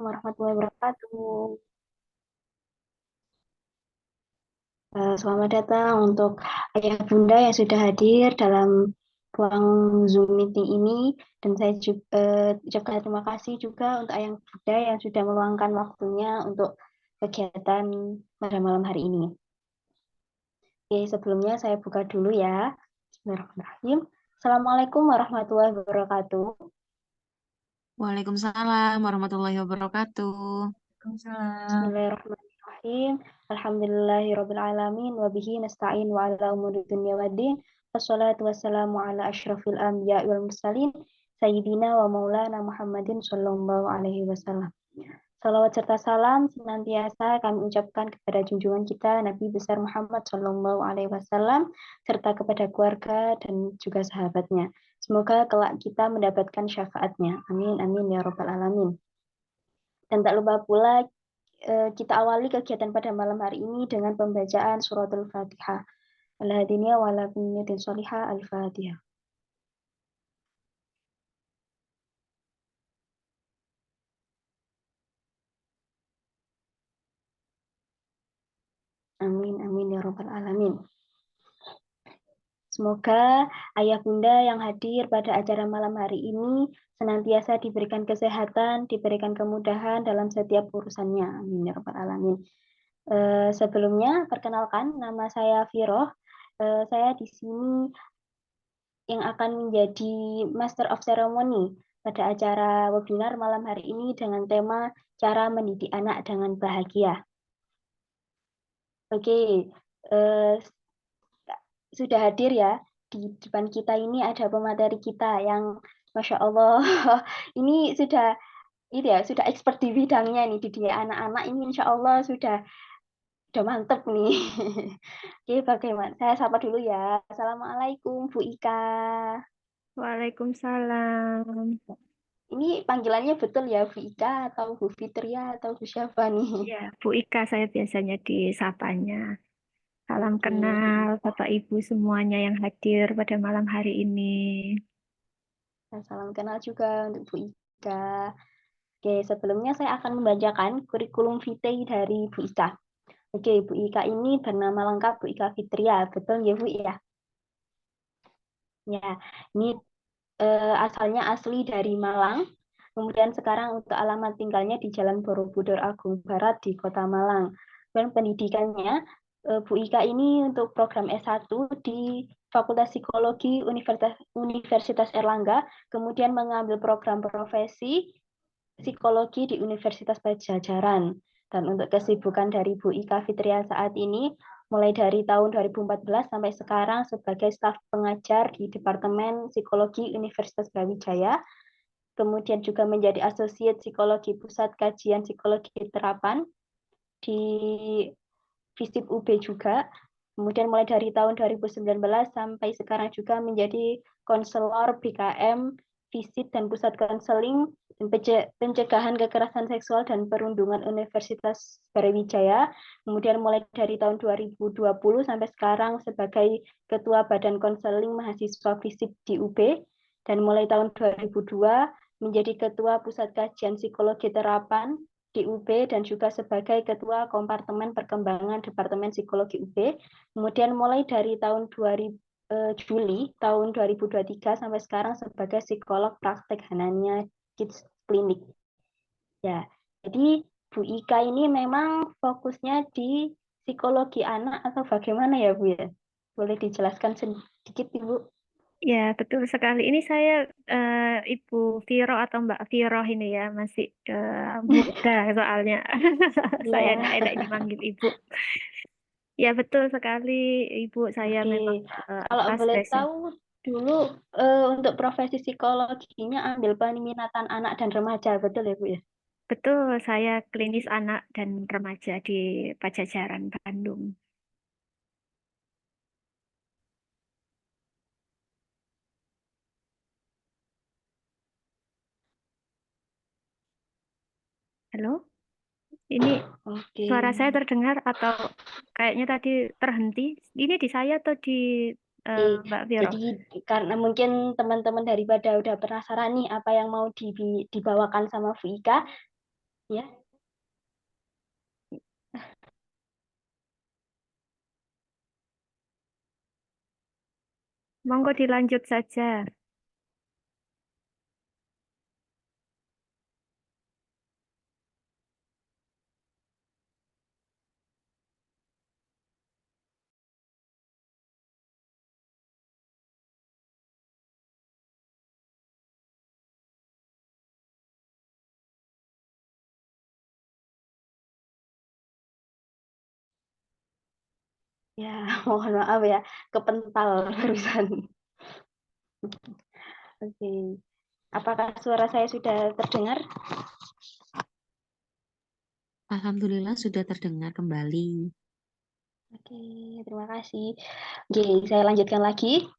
warahmatullahi wabarakatuh. Selamat datang untuk ayah bunda yang sudah hadir dalam ruang Zoom meeting ini, dan saya juga ucapkan terima kasih juga untuk ayah bunda yang sudah meluangkan waktunya untuk kegiatan pada malam hari ini. Oke, sebelumnya saya buka dulu ya. Bismillahirrahmanirrahim. Assalamualaikum warahmatullahi wabarakatuh. Waalaikumsalam warahmatullahi wabarakatuh. Waalaikumsalam. Bismillahirrahmanirrahim. Alhamdulillahirrabbilalamin. Wabihi nasta'in wa ala umuri dunya waddin. Wassalatu wassalamu ala ashrafil anbiya wal mursalin. Sayyidina wa maulana Muhammadin sallallahu alaihi wasallam. Salawat serta salam senantiasa kami ucapkan kepada junjungan kita Nabi besar Muhammad sallallahu alaihi wasallam serta kepada keluarga dan juga sahabatnya. Semoga kelak kita mendapatkan syafaatnya. Amin amin ya rabbal alamin. Dan tak lupa pula kita awali kegiatan pada malam hari ini dengan pembacaan suratul Fatihah. Al-hadiniya wa ala kulli sholihah al-Fatihah. Amin amin ya rabbal alamin. Semoga ayah bunda yang hadir pada acara malam hari ini senantiasa diberikan kesehatan, diberikan kemudahan dalam setiap urusannya. Amin ya rabbal alamin. Sebelumnya, perkenalkan nama saya Viroh. Saya di sini yang akan menjadi Master of Ceremony pada acara webinar malam hari ini dengan tema cara mendidik anak dengan bahagia. Oke, sudah hadir ya di depan kita ini ada pemateri kita yang Masya Allah ini sudah sudah expert di bidangnya nih, dididik anak-anak ini Insya Allah sudah mantep nih. Oke, bagaimana? Saya sapa dulu ya. Assalamualaikum Bu Ika. Waalaikumsalam. Ini panggilannya betul ya Bu Ika atau Bu Fitria atau Bu siapa nih? Ya, Bu Ika saya biasanya disapanya. Salam Oke, Bu kenal Ika. Bapak Ibu semuanya yang hadir pada malam hari ini. Salam kenal juga untuk Bu Ika. Oke, sebelumnya saya akan membacakan kurikulum vitae dari Bu Ika. Oke, Bu Ika ini bernama lengkap Bu Ika Fitria, betul ya Bu ya? Ya, ini asalnya asli dari Malang. Kemudian sekarang untuk alamat tinggalnya di Jalan Borobudur Agung Barat di Kota Malang. Dan pendidikannya, Bu Ika ini untuk program S1 di Fakultas Psikologi Universitas Erlangga, kemudian mengambil program profesi psikologi di Universitas Pajajaran. Dan untuk kesibukan dari Bu Ika Fitria saat ini, mulai dari tahun 2014 sampai sekarang sebagai staf pengajar di Departemen Psikologi Universitas Brawijaya, kemudian juga menjadi asosiat psikologi Pusat Kajian Psikologi Terapan di FISIP UB juga. Kemudian mulai dari tahun 2019 sampai sekarang juga menjadi konselor BKM, FISIP dan Pusat Konseling dan Pencegahan Kekerasan Seksual dan Perundungan Universitas Brawijaya. Kemudian mulai dari tahun 2020 sampai sekarang sebagai Ketua Badan Konseling Mahasiswa FISIP di UB. Dan mulai tahun 2002 menjadi Ketua Pusat Kajian Psikologi Terapan di UB dan juga sebagai Ketua Kompartemen Perkembangan Departemen Psikologi UB. Kemudian mulai dari tahun Juli tahun 2023 sampai sekarang sebagai psikolog praktek Hanania Kids Clinic. Ya, jadi Bu Ika ini memang fokusnya di psikologi anak atau bagaimana ya Bu ya? Boleh dijelaskan sedikit Ibu? Ya, betul sekali. Ini saya Ibu Viro atau Mbak Viro ini ya, masih muda soalnya. Saya nggak Ya, enak dipanggil Ibu. Ya, betul sekali Ibu. Saya oke. memang Kalau boleh spesial. tahu dulu untuk profesi psikologinya ambil peminatan anak dan remaja, betul ya Bu ya? Betul, saya klinis anak dan remaja di Pajajaran, Bandung. Halo, ini Oke. suara saya terdengar atau kayaknya tadi terhenti? Ini di saya atau di Oke, Mbak Viro? jadi karena mungkin teman-teman daripada udah penasaran nih apa yang mau dibawakan sama Bu Ika, Ya. Monggo dilanjut saja. Ya, mohon maaf ya, kepental barusan. Oke. Apakah suara saya sudah terdengar? Alhamdulillah sudah terdengar kembali. Oke, terima kasih. Oke, saya lanjutkan lagi.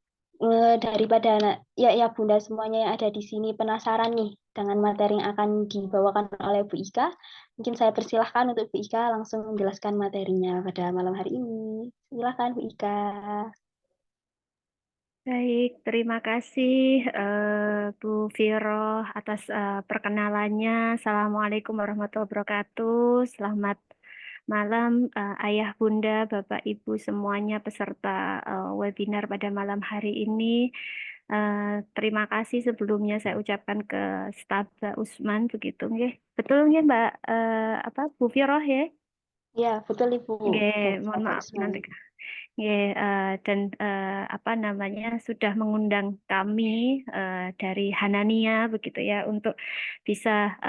Daripada ya Bunda semuanya yang ada di sini penasaran nih dengan materi yang akan dibawakan oleh Bu Ika, mungkin saya persilahkan untuk Bu Ika langsung menjelaskan materinya pada malam hari ini. Silakan Bu Ika. Baik, terima kasih Bu Viro atas perkenalannya. Assalamualaikum warahmatullahi wabarakatuh. Selamat malam Ayah, Bunda, Bapak, Ibu semuanya peserta webinar pada malam hari ini. Terima kasih sebelumnya saya ucapkan ke staf Mbak Usman begitu nggih. Betul nggih Mbak Bu Viro ya? Ya, betul Ibu. Nggih, mohon Bapak maaf Usman. nanti. Ya, dan apa namanya sudah mengundang kami dari Hanania begitu ya untuk bisa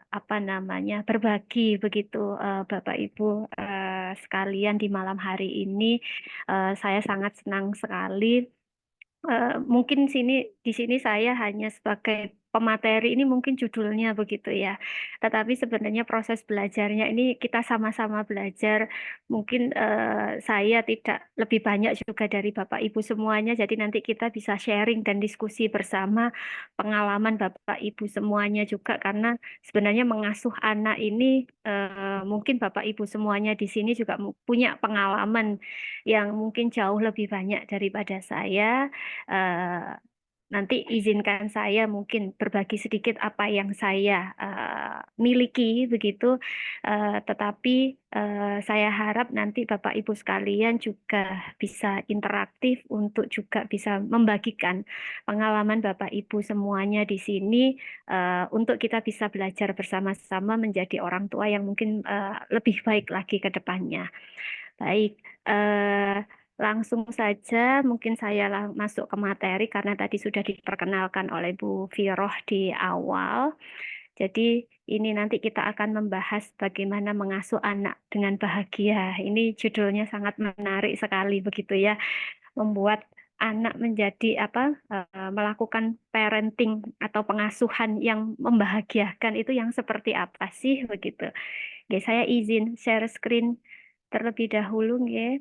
apa namanya berbagi begitu Bapak Ibu sekalian di malam hari ini. Saya sangat senang sekali. Mungkin di sini saya hanya sebagai pemateri ini mungkin judulnya begitu ya. Tetapi sebenarnya proses belajarnya ini kita sama-sama belajar. Mungkin saya tidak lebih banyak juga dari Bapak Ibu semuanya. Jadi nanti kita bisa sharing dan diskusi bersama pengalaman Bapak Ibu semuanya juga karena sebenarnya mengasuh anak ini mungkin Bapak Ibu semuanya di sini juga punya pengalaman yang mungkin jauh lebih banyak daripada saya. Eh, Nanti izinkan saya mungkin berbagi sedikit apa yang saya miliki begitu. Tetapi saya harap nanti Bapak Ibu sekalian juga bisa interaktif untuk juga bisa membagikan pengalaman Bapak Ibu semuanya di sini untuk kita bisa belajar bersama-sama menjadi orang tua yang mungkin lebih baik lagi ke depannya. Baik, langsung saja mungkin saya masuk ke materi karena tadi sudah diperkenalkan oleh Bu Viroh di awal. Jadi ini nanti kita akan membahas bagaimana mengasuh anak dengan bahagia. Ini judulnya sangat menarik sekali begitu ya, membuat anak menjadi melakukan parenting atau pengasuhan yang membahagiakan itu yang seperti apa sih begitu. Oke, saya izin share screen terlebih dahulu ya.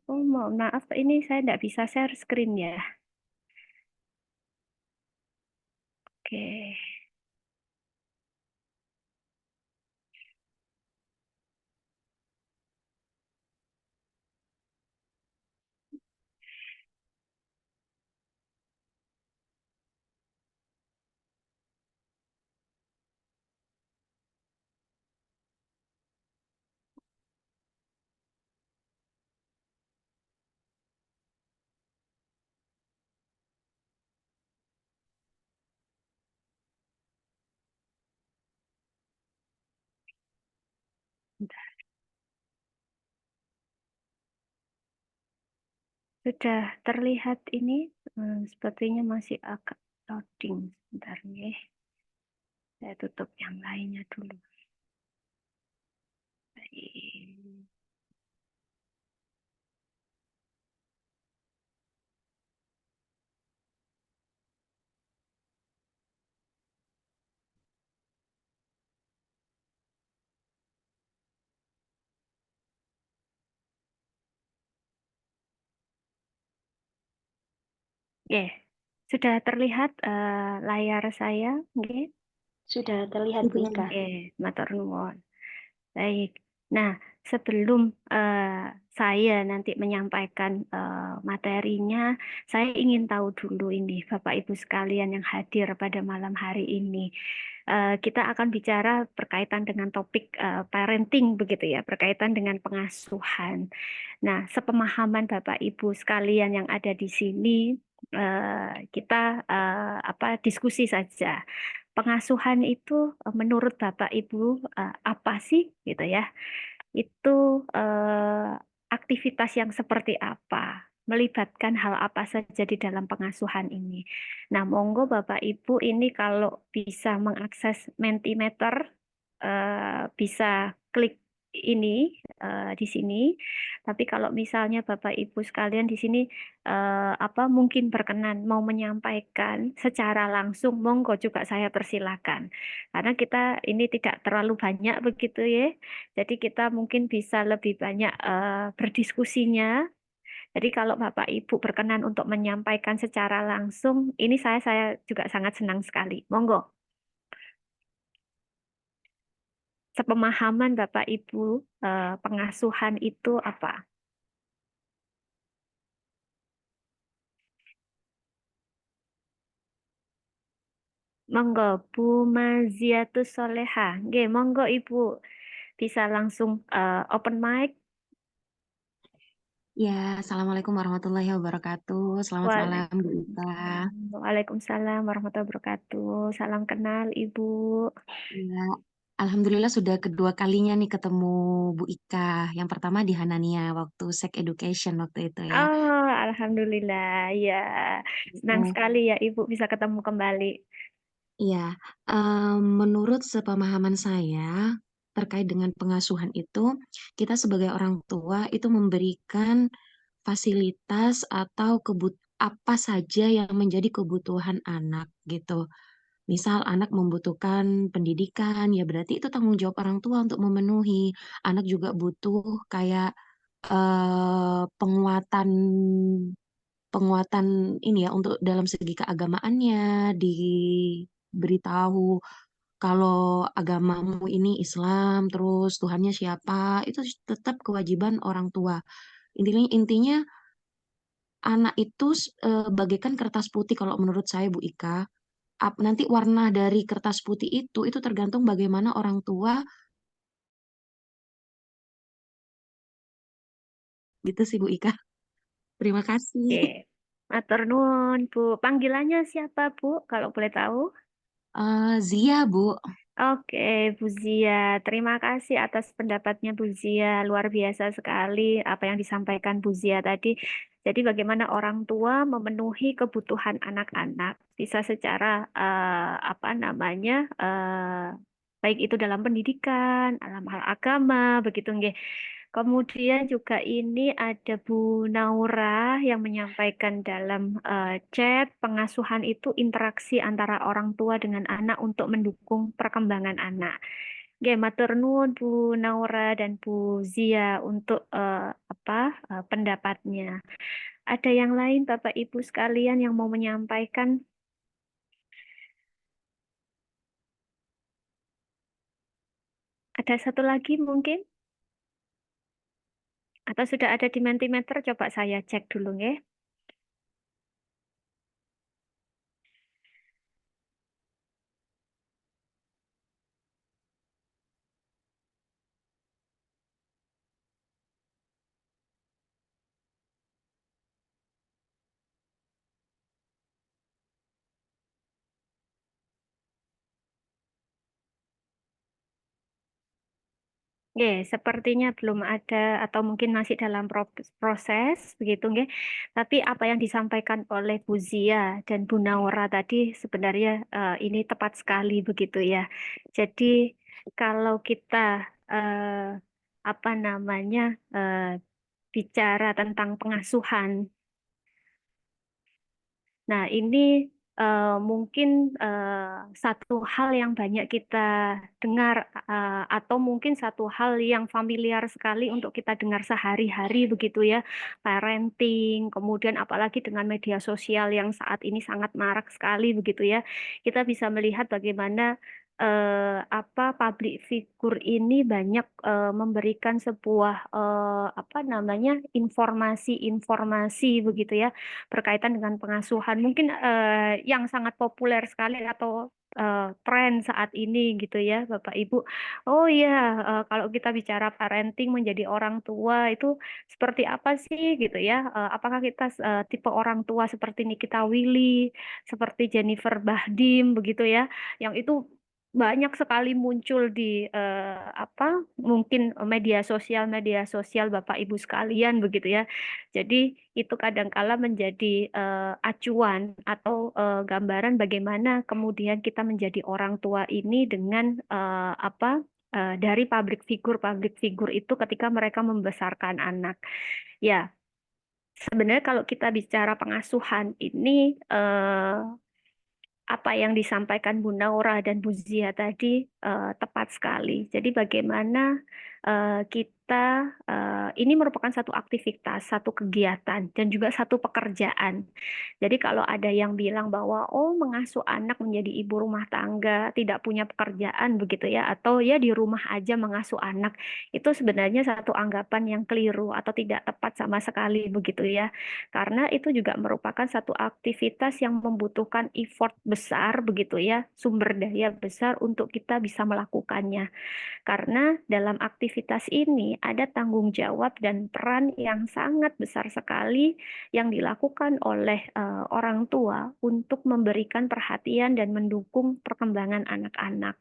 Oh, mohon maaf, ini saya tidak bisa share screen ya. Oke, sudah terlihat ini, sepertinya masih agak loading. Sebentar ya, saya tutup yang lainnya dulu. Baik. Oke, sudah terlihat layar saya, oke? Sudah terlihat Bu Ika. Oke, matur nuwun. Baik. Nah, sebelum saya nanti menyampaikan materinya, saya ingin tahu dulu ini Bapak Ibu sekalian yang hadir pada malam hari ini. Kita akan bicara berkaitan dengan topik parenting begitu ya, berkaitan dengan pengasuhan. Nah, sepemahaman Bapak Ibu sekalian yang ada di sini, kita diskusi saja. Pengasuhan itu menurut Bapak Ibu apa sih gitu ya? Itu aktivitas yang seperti apa? Melibatkan hal apa saja di dalam pengasuhan ini. Nah, monggo Bapak Ibu ini kalau bisa mengakses Mentimeter, bisa klik ini di sini. Tapi kalau misalnya Bapak Ibu sekalian di sini mungkin berkenan mau menyampaikan secara langsung, monggo juga saya persilahkan. Karena kita ini tidak terlalu banyak begitu ya. Jadi kita mungkin bisa lebih banyak berdiskusinya. Jadi kalau Bapak Ibu berkenan untuk menyampaikan secara langsung, ini saya juga sangat senang sekali. Monggo. Sepemahaman Bapak Ibu, pengasuhan itu apa? Monggo, Bu Maziatus Soleha. Nggih, monggo Ibu bisa langsung open mic. Ya, Assalamualaikum warahmatullahi wabarakatuh. Selamat malam, Bu Ita. Waalaikumsalam warahmatullahi wabarakatuh. Salam kenal, Ibu. Ya, Alhamdulillah sudah kedua kalinya nih ketemu Bu Ika. Yang pertama di Hanania waktu Sex Education waktu itu ya. Oh, alhamdulillah. Ya, senang Oh, sekali ya Ibu bisa ketemu kembali. iya, menurut sepemahaman saya terkait dengan pengasuhan itu, kita sebagai orang tua itu memberikan fasilitas atau apa saja yang menjadi kebutuhan anak gitu. Misal anak membutuhkan pendidikan, ya berarti itu tanggung jawab orang tua untuk memenuhi. Anak juga butuh kayak penguatan penguatan ini ya untuk dalam segi keagamaannya diberitahu kalau agamamu ini Islam, terus Tuhannya siapa, itu tetap kewajiban orang tua. Intinya anak itu bagaikan kertas putih kalau menurut saya Bu Ika. Nanti warna dari kertas putih itu tergantung bagaimana orang tua gitu sih Bu Ika. Terima kasih. Oke. Matur nuwun, Bu. Panggilannya siapa, Bu? Kalau boleh tahu. Zia Bu. Oke, Bu Zia. Terima kasih atas pendapatnya Bu Zia. Luar biasa sekali apa yang disampaikan Bu Zia tadi. Jadi bagaimana orang tua memenuhi kebutuhan anak-anak bisa secara baik itu dalam pendidikan, dalam hal agama, begitu nggih. Kemudian juga ini ada Bu Naura yang menyampaikan dalam chat pengasuhan itu interaksi antara orang tua dengan anak untuk mendukung perkembangan anak. Oke, matur nuwun Bu Naura dan Bu Zia untuk pendapatnya. Ada yang lain Bapak Ibu sekalian yang mau menyampaikan? Ada satu lagi mungkin? Atau sudah ada di Mentimeter? Coba saya cek dulu ya. Nggih, sepertinya belum ada atau mungkin masih dalam proses begitu nggih. Tapi apa yang disampaikan oleh Bu Zia dan Bu Naura tadi sebenarnya ini tepat sekali begitu ya. Jadi kalau kita eh, eh, bicara tentang pengasuhan. Nah, ini mungkin satu hal yang banyak kita dengar, atau mungkin satu hal yang familiar sekali untuk kita dengar sehari-hari begitu ya, parenting, kemudian apalagi dengan media sosial yang saat ini sangat marak sekali begitu ya, kita bisa melihat bagaimana public figure ini banyak memberikan sebuah apa namanya informasi-informasi begitu ya berkaitan dengan pengasuhan. Mungkin yang sangat populer sekali atau tren saat ini gitu ya Bapak Ibu. Oh iya, kalau kita bicara parenting menjadi orang tua itu seperti apa sih gitu ya? Apakah kita tipe orang tua seperti Nikita Willy, seperti Jennifer Bahdim begitu ya? Yang itu banyak sekali muncul di mungkin media sosial Bapak Ibu sekalian begitu ya. Jadi itu kadangkala menjadi acuan atau gambaran bagaimana kemudian kita menjadi orang tua ini dengan dari public figure itu ketika mereka membesarkan anak. Ya, sebenarnya kalau kita bicara pengasuhan ini apa yang disampaikan Bu Naura dan Bu Zia tadi tepat sekali. Jadi bagaimana kita ini merupakan satu aktivitas, satu kegiatan, dan juga satu pekerjaan. Jadi kalau ada yang bilang bahwa oh mengasuh anak menjadi ibu rumah tangga, tidak punya pekerjaan begitu ya, atau ya di rumah aja mengasuh anak, itu sebenarnya satu anggapan yang keliru atau tidak tepat sama sekali begitu ya. Karena itu juga merupakan satu aktivitas yang membutuhkan effort besar begitu ya, sumber daya besar untuk kita bisa melakukannya. Karena dalam aktivitas ini ada tanggung jawab dan peran yang sangat besar sekali yang dilakukan oleh orang tua untuk memberikan perhatian dan mendukung perkembangan anak-anak.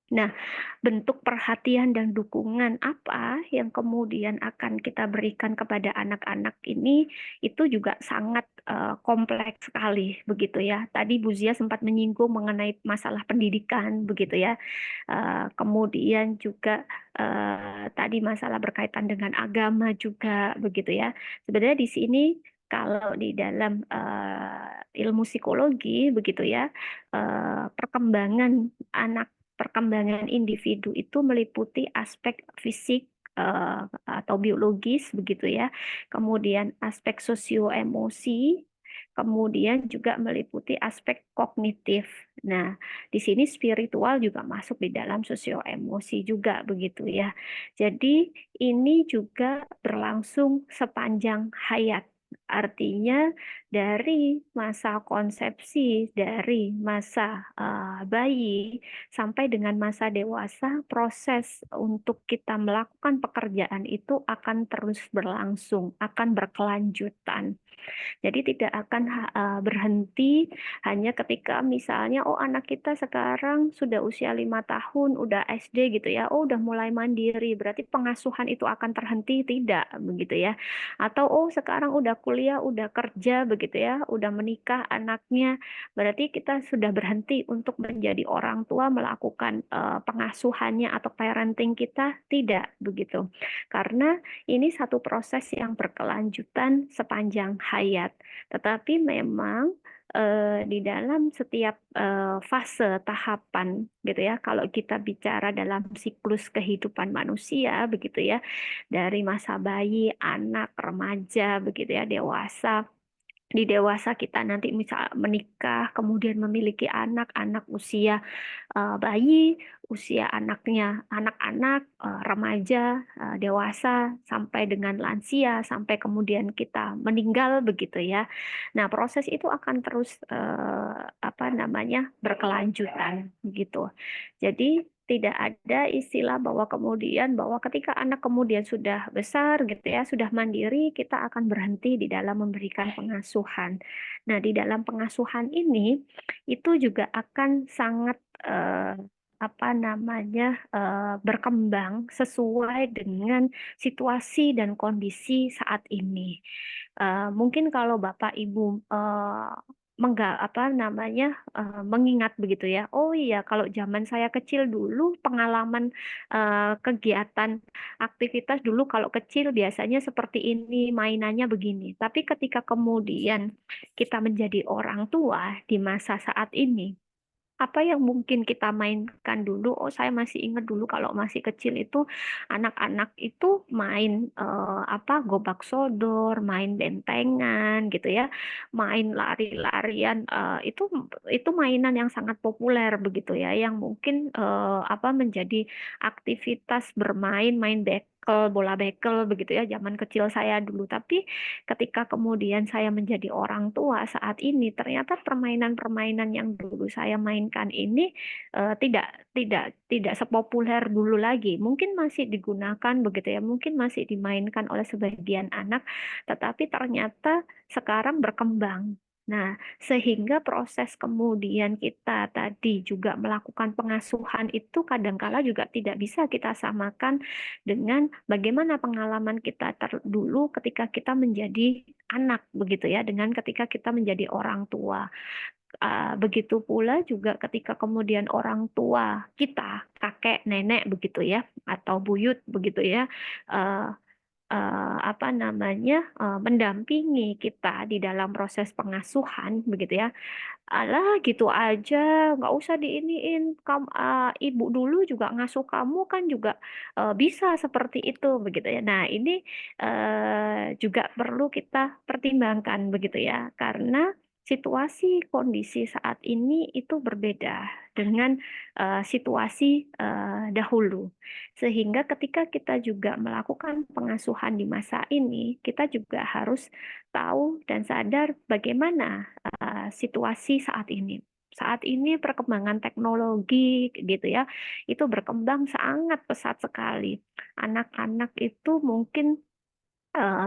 Nah, bentuk perhatian dan dukungan apa yang kemudian akan kita berikan kepada anak-anak ini itu juga sangat kompleks sekali begitu ya. Tadi Bu Zia sempat menyinggung mengenai masalah pendidikan begitu ya. Kemudian juga tadi masalah berkaitan dengan agama juga begitu ya. Sebenarnya di sini kalau di dalam ilmu psikologi begitu ya, perkembangan individu itu meliputi aspek fisik atau biologis begitu ya, kemudian aspek sosio-emosi, kemudian juga meliputi aspek kognitif. Nah, di sini spiritual juga masuk di dalam sosio-emosi juga begitu ya. Jadi ini juga berlangsung sepanjang hayat. Artinya dari masa konsepsi, dari masa bayi sampai dengan masa dewasa, proses untuk kita melakukan pekerjaan itu akan terus berlangsung, akan berkelanjutan. Jadi tidak akan berhenti hanya ketika misalnya oh anak kita sekarang sudah usia 5 tahun, udah SD gitu ya, oh udah mulai mandiri, berarti pengasuhan itu akan terhenti, tidak begitu ya. Atau oh sekarang udah kuliah, udah kerja begitu ya, udah menikah anaknya, berarti kita sudah berhenti untuk menjadi orang tua melakukan pengasuhannya atau parenting kita, tidak begitu. Karena ini satu proses yang berkelanjutan sepanjang hayat. Tetapi memang di dalam setiap fase tahapan gitu ya, kalau kita bicara dalam siklus kehidupan manusia begitu ya, dari masa bayi, anak, remaja begitu ya, dewasa. Di dewasa kita nanti misal menikah, kemudian memiliki anak usia bayi, usia anaknya anak-anak, remaja, dewasa, sampai dengan lansia, sampai kemudian kita meninggal begitu ya. Nah, proses itu akan terus berkelanjutan gitu. Jadi tidak ada istilah bahwa ketika anak kemudian sudah besar gitu ya, sudah mandiri, kita akan berhenti di dalam memberikan pengasuhan. Nah, di dalam pengasuhan ini itu juga akan sangat berkembang sesuai dengan situasi dan kondisi saat ini. Mungkin kalau Bapak Ibu mengingat begitu ya. Oh iya, kalau zaman saya kecil dulu pengalaman kegiatan aktivitas dulu kalau kecil biasanya seperti ini, mainannya begini. Tapi ketika kemudian kita menjadi orang tua di masa saat ini, apa yang mungkin kita mainkan dulu. Oh, saya masih ingat dulu kalau masih kecil itu anak-anak itu main gobak sodor, main bentengan gitu ya, main lari-larian, itu mainan yang sangat populer begitu ya, yang mungkin menjadi aktivitas bermain, main bekel, bola bekel begitu ya zaman kecil saya dulu. Tapi ketika kemudian saya menjadi orang tua saat ini, ternyata permainan-permainan yang dulu saya mainkan ini tidak sepopuler dulu lagi. Mungkin masih digunakan begitu ya, mungkin masih dimainkan oleh sebagian anak, tetapi ternyata sekarang berkembang. Nah, sehingga proses kemudian kita tadi juga melakukan pengasuhan itu kadangkala juga tidak bisa kita samakan dengan bagaimana pengalaman kita dulu ketika kita menjadi anak begitu ya, dengan ketika kita menjadi orang tua. Begitu pula juga ketika kemudian orang tua kita, kakek, nenek begitu ya, atau buyut begitu ya, eh, mendampingi kita di dalam proses pengasuhan begitu ya. Alah gitu aja, nggak usah diiniin. Ibu dulu juga ngasuh kamu kan juga bisa seperti itu begitu ya. Nah ini juga perlu kita pertimbangkan begitu ya, karena situasi kondisi saat ini itu berbeda dengan situasi dahulu. Sehingga ketika kita juga melakukan pengasuhan di masa ini, kita juga harus tahu dan sadar bagaimana situasi saat ini. Saat ini perkembangan teknologi gitu ya, itu berkembang sangat pesat sekali. Anak-anak itu mungkin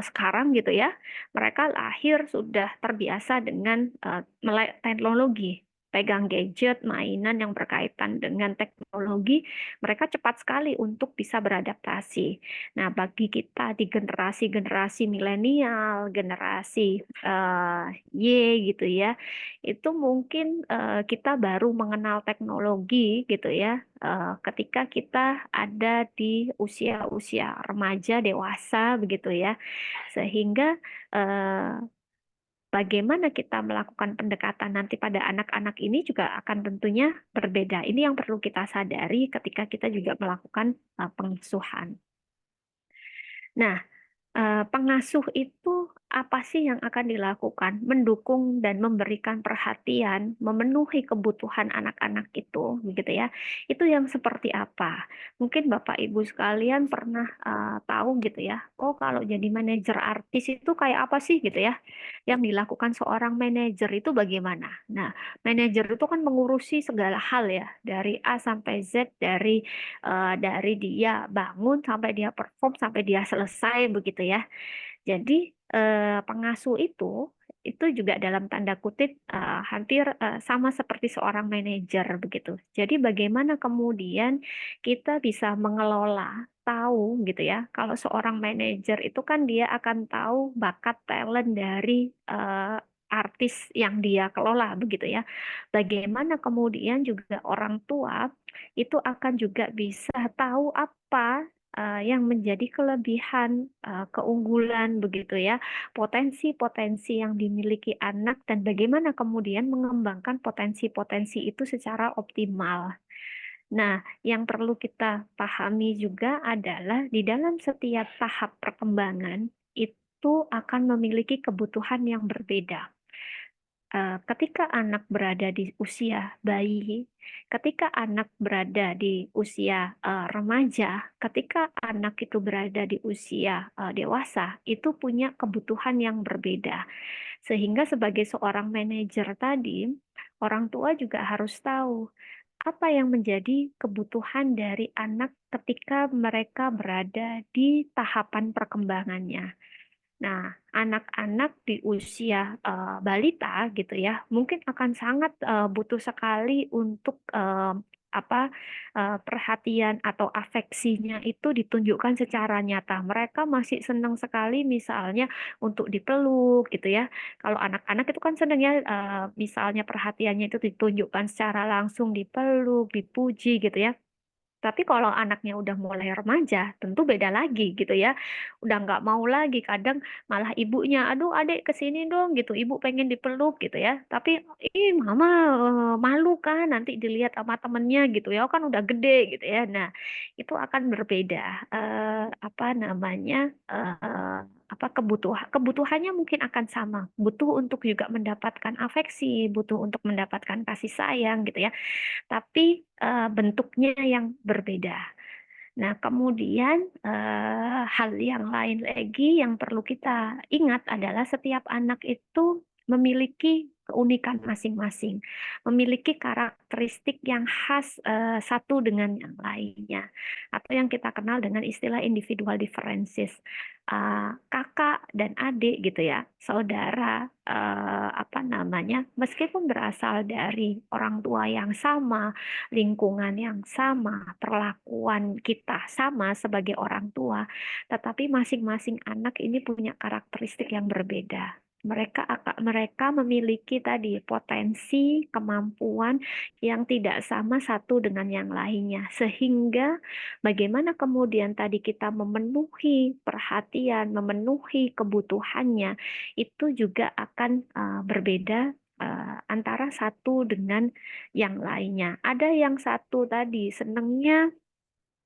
sekarang gitu ya, mereka lahir sudah terbiasa dengan melek teknologi, pegang gadget, mainan yang berkaitan dengan teknologi, mereka cepat sekali untuk bisa beradaptasi. Nah, bagi kita di generasi-generasi milenial, generasi Y gitu ya, itu mungkin kita baru mengenal teknologi gitu ya, ketika kita ada di usia-usia remaja, dewasa begitu ya. Sehingga eh, bagaimana kita melakukan pendekatan nanti pada anak-anak ini juga akan tentunya berbeda. Ini yang perlu kita sadari ketika kita juga melakukan pengasuhan. Nah, pengasuh itu apa sih yang akan dilakukan? Mendukung dan memberikan perhatian, memenuhi kebutuhan anak-anak itu, begitu ya. Itu yang seperti apa? Mungkin Bapak Ibu sekalian pernah tahu gitu ya. Oh, kalau jadi manajer artis itu kayak apa sih gitu ya? Yang dilakukan seorang manajer itu bagaimana? Nah, manajer itu kan mengurusi segala hal ya, dari A sampai Z, dari dia bangun sampai dia perform sampai dia selesai begitu ya. Jadi pengasuh itu juga dalam tanda kutip hampir sama seperti seorang manajer begitu. Jadi bagaimana kemudian kita bisa mengelola, tahu gitu ya. Kalau seorang manajer itu kan dia akan tahu bakat talent dari artis yang dia kelola begitu ya. Bagaimana kemudian juga orang tua itu akan juga bisa tahu apa yang menjadi kelebihan, keunggulan begitu ya, potensi-potensi yang dimiliki anak dan bagaimana kemudian mengembangkan potensi-potensi itu secara optimal. Nah, yang perlu kita pahami juga adalah di dalam setiap tahap perkembangan itu akan memiliki kebutuhan yang berbeda. Ketika anak berada di usia bayi, ketika anak berada di usia remaja, ketika anak itu berada di usia dewasa, itu punya kebutuhan yang berbeda. Sehingga sebagai seorang manajer tadi, orang tua juga harus tahu apa yang menjadi kebutuhan dari anak ketika mereka berada di tahapan perkembangannya. Nah, anak-anak di usia balita gitu ya, mungkin akan sangat butuh sekali untuk perhatian atau afeksinya itu ditunjukkan secara nyata. Mereka masih senang sekali misalnya untuk dipeluk gitu ya. Kalau anak-anak itu kan senang ya, misalnya perhatiannya itu ditunjukkan secara langsung, dipeluk, dipuji gitu ya. Tapi kalau anaknya udah mulai remaja, tentu beda lagi gitu ya. Udah nggak mau lagi, kadang malah ibunya, aduh adik kesini dong gitu, ibu pengen dipeluk gitu ya. Tapi, ih mama malu kan nanti dilihat sama temennya gitu ya, kan udah gede gitu ya. Nah, itu akan berbeda. Apa namanya, apa kebutuhannya mungkin akan sama. Butuh untuk juga mendapatkan afeksi, butuh untuk mendapatkan kasih sayang gitu ya, tapi bentuknya yang berbeda. Nah, kemudian hal yang lain lagi yang perlu kita ingat adalah setiap anak itu memiliki keunikan masing-masing, memiliki karakteristik yang khas satu dengan yang lainnya, atau yang kita kenal dengan istilah individual differences. Kakak dan adik gitu ya, saudara, apa namanya, meskipun berasal dari orang tua yang sama, lingkungan yang sama, perlakuan kita sama sebagai orang tua, tetapi masing-masing anak ini punya karakteristik yang berbeda. Mereka memiliki tadi potensi, kemampuan yang tidak sama satu dengan yang lainnya, sehingga bagaimana kemudian tadi kita memenuhi perhatian, memenuhi kebutuhannya, itu juga akan berbeda antara satu dengan yang lainnya. Ada yang satu tadi senengnya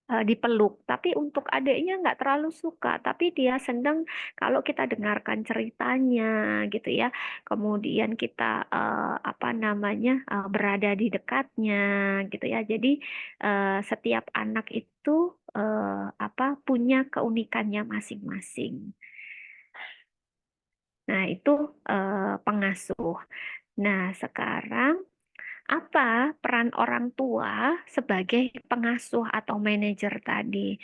dipeluk, tapi untuk adiknya nggak terlalu suka, tapi dia senang kalau kita dengarkan ceritanya gitu ya. Kemudian kita apa namanya berada di dekatnya gitu ya. Jadi setiap anak itu apa punya keunikannya masing-masing. Nah, itu pengasuh. Nah, sekarang apa peran orang tua sebagai pengasuh atau manajer tadi?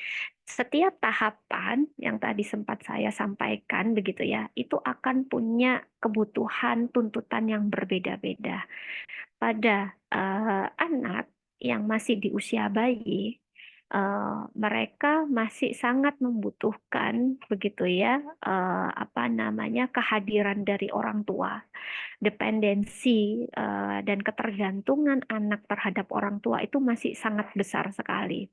Setiap tahapan yang tadi sempat saya sampaikan begitu ya, itu akan punya kebutuhan tuntutan yang berbeda-beda. Pada anak yang masih di usia bayi, mereka masih sangat membutuhkan begitu ya, apa namanya kehadiran dari orang tua. Dependensi dan ketergantungan anak terhadap orang tua itu masih sangat besar sekali.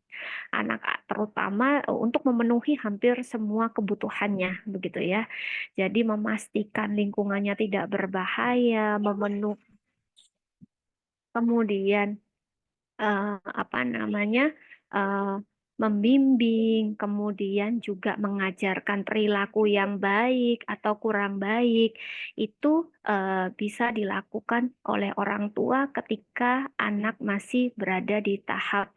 Anak terutama untuk memenuhi hampir semua kebutuhannya begitu ya. Jadi memastikan lingkungannya tidak berbahaya, kemudian apa namanya membimbing, kemudian juga mengajarkan perilaku yang baik atau kurang baik, itu bisa dilakukan oleh orang tua ketika anak masih berada di tahap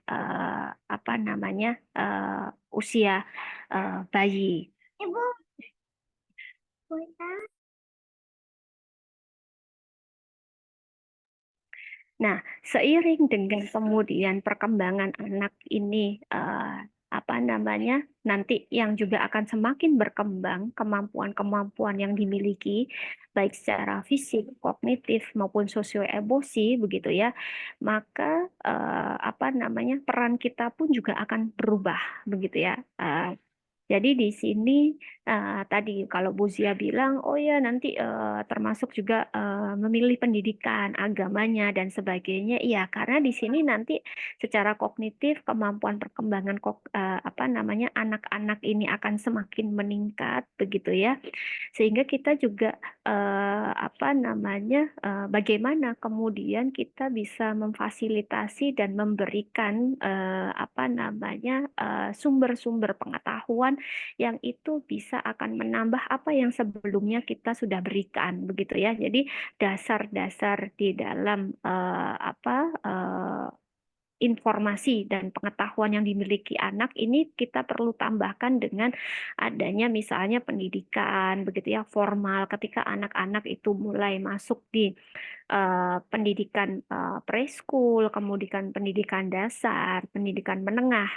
apa namanya usia bayi. Ibu. Nah, seiring dengan kemudian perkembangan anak ini, apa namanya, nanti yang juga akan semakin berkembang kemampuan-kemampuan yang dimiliki, baik secara fisik, kognitif maupun sosio-emosi, begitu ya, maka apa namanya peran kita pun juga akan berubah, begitu ya. Jadi di sini tadi kalau Bu Zia bilang, oh ya nanti termasuk juga memilih pendidikan agamanya dan sebagainya. Iya, karena di sini nanti secara kognitif kemampuan perkembangan apa namanya anak-anak ini akan semakin meningkat begitu ya. Sehingga kita juga apa namanya bagaimana kemudian kita bisa memfasilitasi dan memberikan apa namanya sumber-sumber pengetahuan yang itu bisa akan menambah apa yang sebelumnya kita sudah berikan begitu ya. Jadi dasar-dasar di dalam apa informasi dan pengetahuan yang dimiliki anak ini kita perlu tambahkan dengan adanya misalnya pendidikan begitu ya formal ketika anak-anak itu mulai masuk di pendidikan preschool, kemudian pendidikan dasar, pendidikan menengah,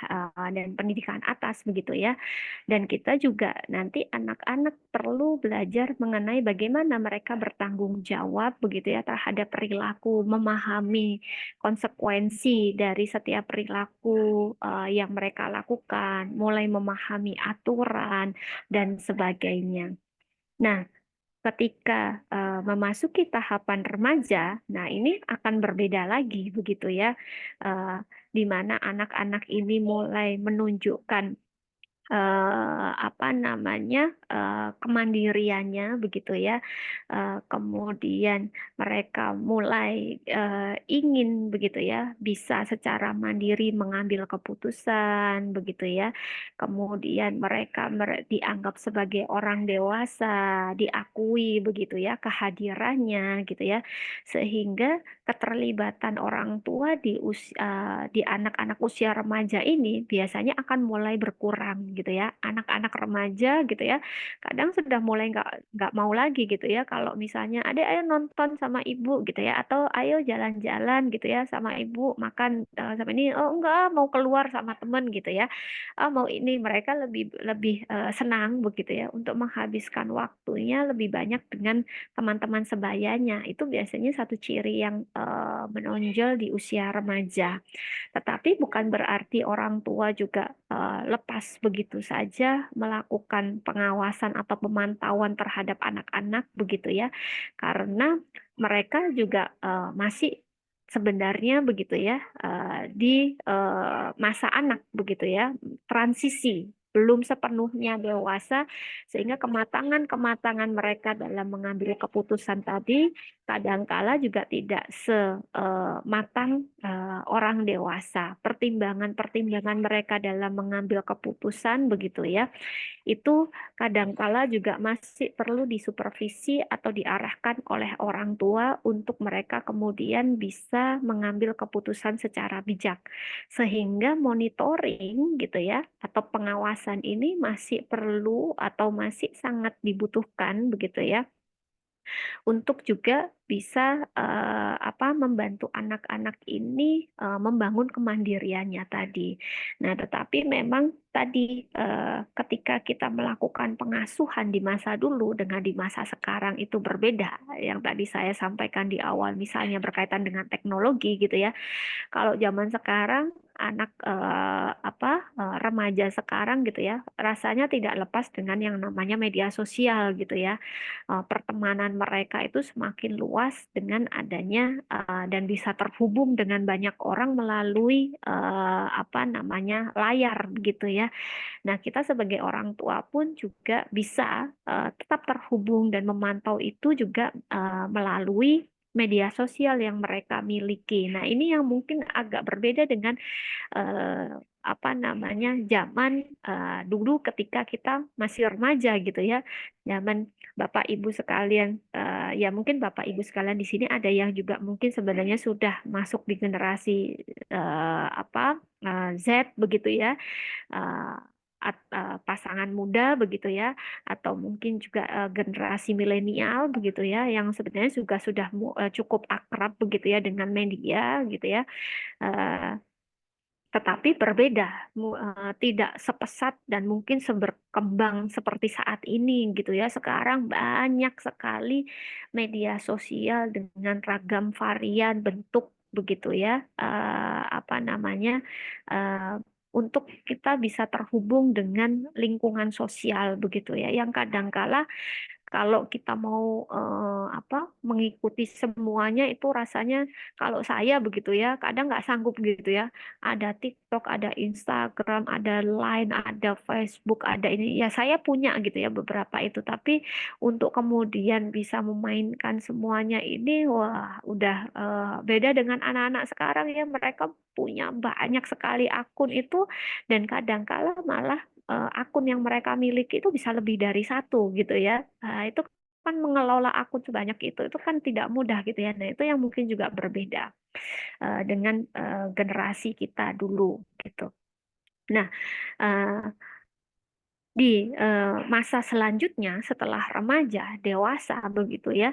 dan pendidikan atas begitu ya. Dan kita juga nanti anak-anak perlu belajar mengenai bagaimana mereka bertanggung jawab begitu ya terhadap perilaku, memahami konsekuensi dari setiap perilaku yang mereka lakukan, mulai memahami aturan dan sebagainya. Nah, ketika memasuki tahapan remaja, nah ini akan berbeda lagi begitu ya, di mana anak-anak ini mulai menunjukkan kemandiriannya begitu ya. Kemudian mereka mulai ingin begitu ya bisa secara mandiri mengambil keputusan begitu ya. Kemudian mereka dianggap sebagai orang dewasa, diakui begitu ya kehadirannya gitu ya. Sehingga keterlibatan orang tua di anak-anak usia remaja ini biasanya akan mulai berkurang gitu ya. Anak-anak remaja gitu ya, kadang sudah mulai nggak mau lagi gitu ya. Kalau misalnya ada ayo nonton sama ibu gitu ya, atau ayo jalan-jalan gitu ya sama ibu, makan sama ini, oh enggak mau keluar sama temen gitu ya. Mau ini, mereka lebih lebih senang begitu ya untuk menghabiskan waktunya lebih banyak dengan teman-teman sebayanya. Itu biasanya satu ciri yang menonjol di usia remaja. Tetapi bukan berarti orang tua juga lepas begitu saja melakukan pengawasan atau pemantauan terhadap anak-anak begitu ya. Karena mereka juga masih sebenarnya begitu ya di masa anak begitu ya, transisi, belum sepenuhnya dewasa, sehingga kematangan mereka dalam mengambil keputusan tadi kadangkala juga tidak sematang orang dewasa. Pertimbangan-pertimbangan mereka dalam mengambil keputusan begitu ya, itu kadangkala juga masih perlu disupervisi atau diarahkan oleh orang tua untuk mereka kemudian bisa mengambil keputusan secara bijak. Sehingga monitoring gitu ya atau pengawasan ini masih perlu atau masih sangat dibutuhkan begitu ya, untuk juga bisa membantu anak-anak ini membangun kemandiriannya tadi. Nah, tetapi memang tadi ketika kita melakukan pengasuhan di masa dulu dengan di masa sekarang itu berbeda. Yang tadi saya sampaikan di awal, misalnya berkaitan dengan teknologi gitu ya. Kalau zaman sekarang anak remaja sekarang gitu ya, rasanya tidak lepas dengan yang namanya media sosial gitu ya. Pertemanan mereka itu semakin luas dengan adanya dan bisa terhubung dengan banyak orang melalui layar gitu ya. Nah, kita sebagai orang tua pun juga bisa tetap terhubung dan memantau itu juga melalui media sosial yang mereka miliki. Nah, ini yang mungkin agak berbeda dengan zaman dulu ketika kita masih remaja gitu ya. Zaman Bapak Ibu sekalian, ya mungkin Bapak Ibu sekalian di sini ada yang juga mungkin sebenarnya sudah masuk di generasi Z begitu ya. eh, Pasangan muda begitu ya, atau mungkin juga generasi milenial begitu ya, yang sebenarnya juga sudah cukup akrab begitu ya dengan media gitu ya. Eh, tetapi berbeda, tidak sepesat dan mungkin seberkembang seperti saat ini gitu ya. Sekarang banyak sekali media sosial dengan ragam varian bentuk begitu ya, eh, untuk kita bisa terhubung dengan lingkungan sosial begitu ya, yang kadangkala kalau kita mau mengikuti semuanya itu rasanya, kalau saya begitu ya kadang nggak sanggup gitu ya. Ada TikTok, ada Instagram, ada Line, ada Facebook, ada ini ya, saya punya gitu ya beberapa itu, tapi untuk kemudian bisa memainkan semuanya ini, wah udah beda dengan anak-anak sekarang ya. Mereka punya banyak sekali akun itu, dan kadangkala malah akun yang mereka miliki itu bisa lebih dari satu gitu ya. Nah, itu kan mengelola akun sebanyak itu kan tidak mudah gitu ya. Nah, itu yang mungkin juga berbeda dengan generasi kita dulu gitu. Nah, eh, di masa selanjutnya setelah remaja, dewasa begitu ya,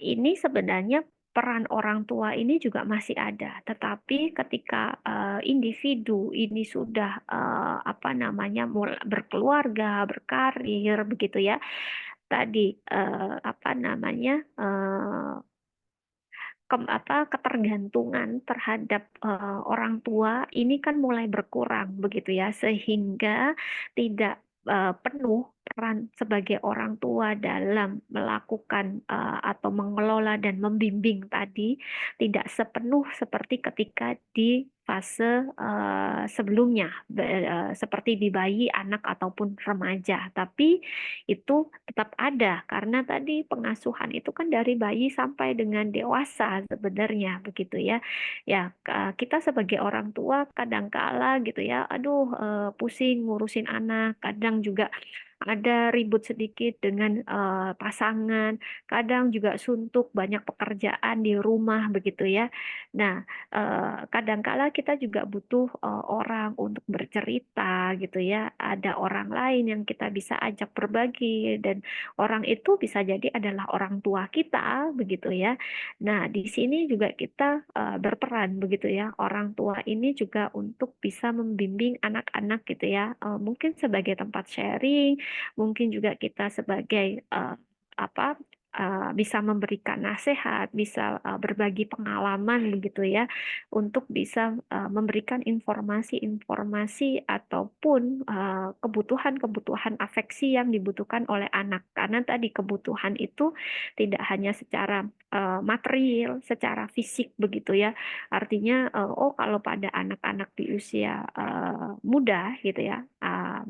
ini sebenarnya peran orang tua ini juga masih ada. Tetapi ketika individu ini sudah berkeluarga, berkarir begitu ya, tadi ketergantungan terhadap orang tua ini kan mulai berkurang begitu ya, sehingga tidak penuh peran sebagai orang tua dalam melakukan atau mengelola dan membimbing tadi tidak sepenuh seperti ketika di fase sebelumnya, seperti di bayi, anak ataupun remaja. Tapi itu tetap ada karena tadi pengasuhan itu kan dari bayi sampai dengan dewasa sebenarnya begitu ya. Ya, kita sebagai orang tua kadangkala gitu ya, aduh pusing ngurusin anak, kadang juga ada ribut sedikit dengan pasangan, kadang juga suntuk banyak pekerjaan di rumah begitu ya. Nah, kadangkala kita juga butuh orang untuk bercerita gitu ya. Ada orang lain yang kita bisa ajak berbagi dan orang itu bisa jadi adalah orang tua kita begitu ya. Nah, di sini juga kita berperan begitu ya. Orang tua ini juga untuk bisa membimbing anak-anak gitu ya. Mungkin sebagai tempat sharing, mungkin juga kita sebagai apa bisa memberikan nasihat, bisa berbagi pengalaman begitu ya, untuk bisa memberikan informasi-informasi ataupun kebutuhan-kebutuhan afeksi yang dibutuhkan oleh anak. Karena tadi kebutuhan itu tidak hanya secara material, secara fisik begitu ya. Artinya, oh kalau pada anak-anak di usia muda gitu ya,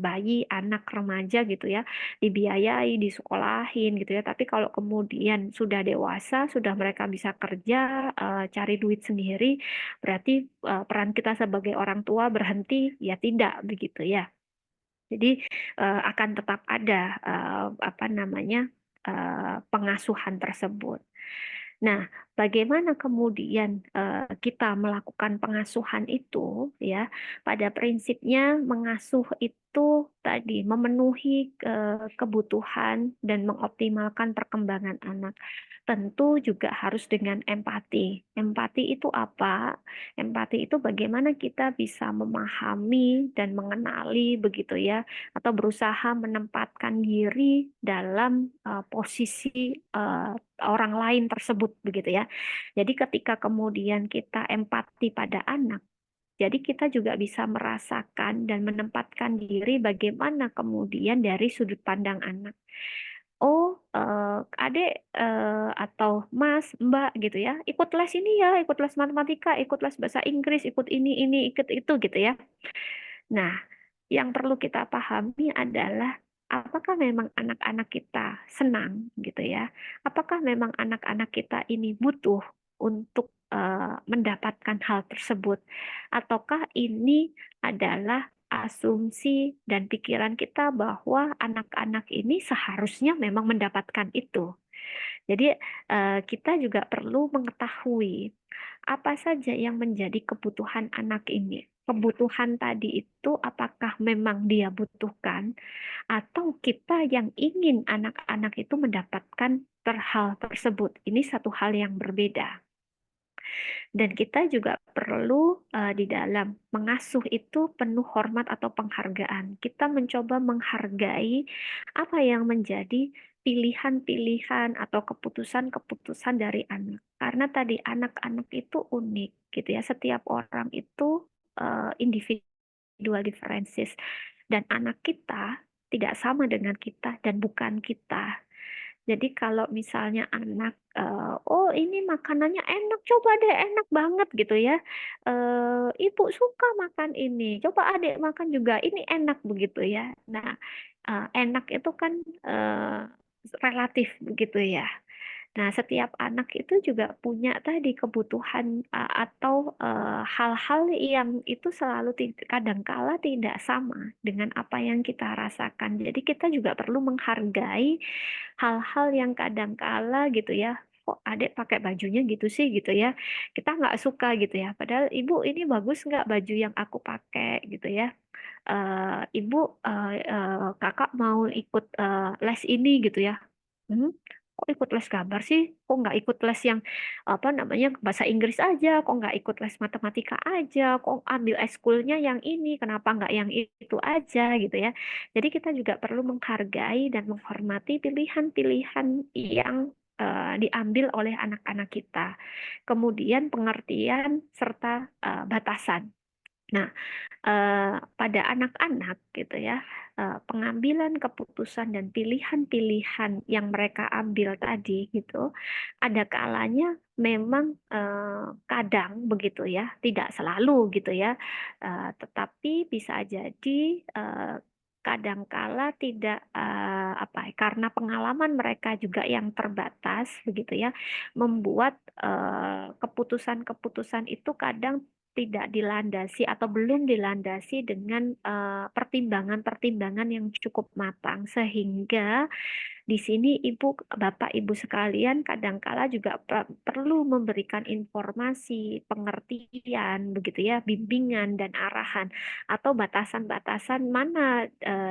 bayi, anak, remaja gitu ya, dibiayai, disekolahin gitu ya. Tapi kalau kemudian sudah dewasa, sudah mereka bisa kerja, cari duit sendiri, berarti peran kita sebagai orang tua berhenti? Ya tidak begitu ya. Jadi akan tetap ada apa namanya pengasuhan tersebut. Nah, bagaimana kemudian kita melakukan pengasuhan itu ya? Pada prinsipnya mengasuh itu tadi memenuhi kebutuhan dan mengoptimalkan perkembangan anak. Tentu juga harus dengan empati. Empati itu apa? Empati itu bagaimana kita bisa memahami dan mengenali begitu ya, atau berusaha menempatkan diri dalam posisi orang lain tersebut begitu ya. Jadi ketika kemudian kita empati pada anak, jadi kita juga bisa merasakan dan menempatkan diri bagaimana kemudian dari sudut pandang anak. Oh, adik atau mas, mbak gitu ya, ikut les ini ya, ikut les matematika, ikut les bahasa Inggris, ikut ini, ikut itu gitu ya. Nah, yang perlu kita pahami adalah apakah memang anak-anak kita senang gitu ya? Apakah memang anak-anak kita ini butuh untuk mendapatkan hal tersebut? Ataukah ini adalah asumsi dan pikiran kita bahwa anak-anak ini seharusnya memang mendapatkan itu? Jadi kita juga perlu mengetahui apa saja yang menjadi kebutuhan anak ini. Kebutuhan tadi itu apakah memang dia butuhkan atau kita yang ingin anak-anak itu mendapatkan hal tersebut. Ini satu hal yang berbeda. Dan kita juga perlu di dalam mengasuh itu penuh hormat atau penghargaan. Kita mencoba menghargai apa yang menjadi pilihan-pilihan atau keputusan-keputusan dari anak. Karena tadi anak-anak itu unik gitu ya. Setiap orang itu individual differences. Dan anak kita tidak sama dengan kita dan bukan kita. Jadi kalau misalnya anak, oh ini makanannya enak, coba deh enak banget gitu ya. Ibu suka makan ini, coba adik makan juga, ini enak begitu ya. Nah, enak itu kan relatif begitu ya. Nah, setiap anak itu juga punya tadi kebutuhan atau hal-hal yang itu selalu kadangkala tidak sama dengan apa yang kita rasakan. Jadi kita juga perlu menghargai hal-hal yang kadangkala gitu ya. Kok adik pakai bajunya gitu sih gitu ya. Kita nggak suka gitu ya. Padahal ibu ini bagus nggak baju yang aku pakai gitu ya. Ibu kakak mau ikut les ini gitu ya. Hmm, kok ikut les gambar sih? Kok nggak ikut les yang apa namanya bahasa Inggris aja? Kok nggak ikut les matematika aja? Kok ambil ekskulnya yang ini? Kenapa nggak yang itu aja gitu ya? Jadi kita juga perlu menghargai dan menghormati pilihan-pilihan yang diambil oleh anak-anak kita. Kemudian pengertian serta batasan. Nah, pada anak-anak gitu ya, pengambilan keputusan dan pilihan-pilihan yang mereka ambil tadi gitu, ada kalanya memang kadang begitu ya, tidak selalu gitu ya, tetapi bisa jadi kadangkala tidak apa karena pengalaman mereka juga yang terbatas begitu ya, membuat keputusan-keputusan itu kadang tidak dilandasi atau belum dilandasi dengan pertimbangan-pertimbangan yang cukup matang sehingga di sini Bapak, Ibu sekalian kadangkala juga perlu memberikan informasi, pengertian, begitu ya, bimbingan dan arahan atau batasan-batasan mana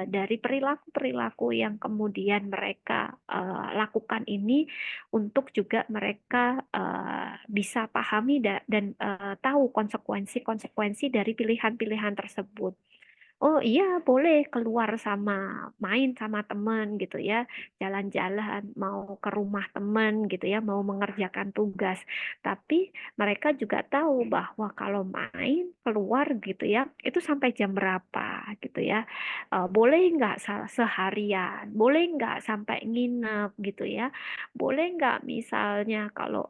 dari perilaku-perilaku yang kemudian mereka lakukan ini untuk juga mereka bisa pahami dan tahu konsekuensi-konsekuensi dari pilihan-pilihan tersebut. Oh iya, boleh keluar main sama teman gitu ya, jalan-jalan, mau ke rumah teman gitu ya, mau mengerjakan tugas. Tapi mereka juga tahu bahwa kalau main keluar gitu ya, itu sampai jam berapa gitu ya. Boleh nggak seharian, boleh nggak sampai nginep gitu ya, boleh nggak misalnya kalau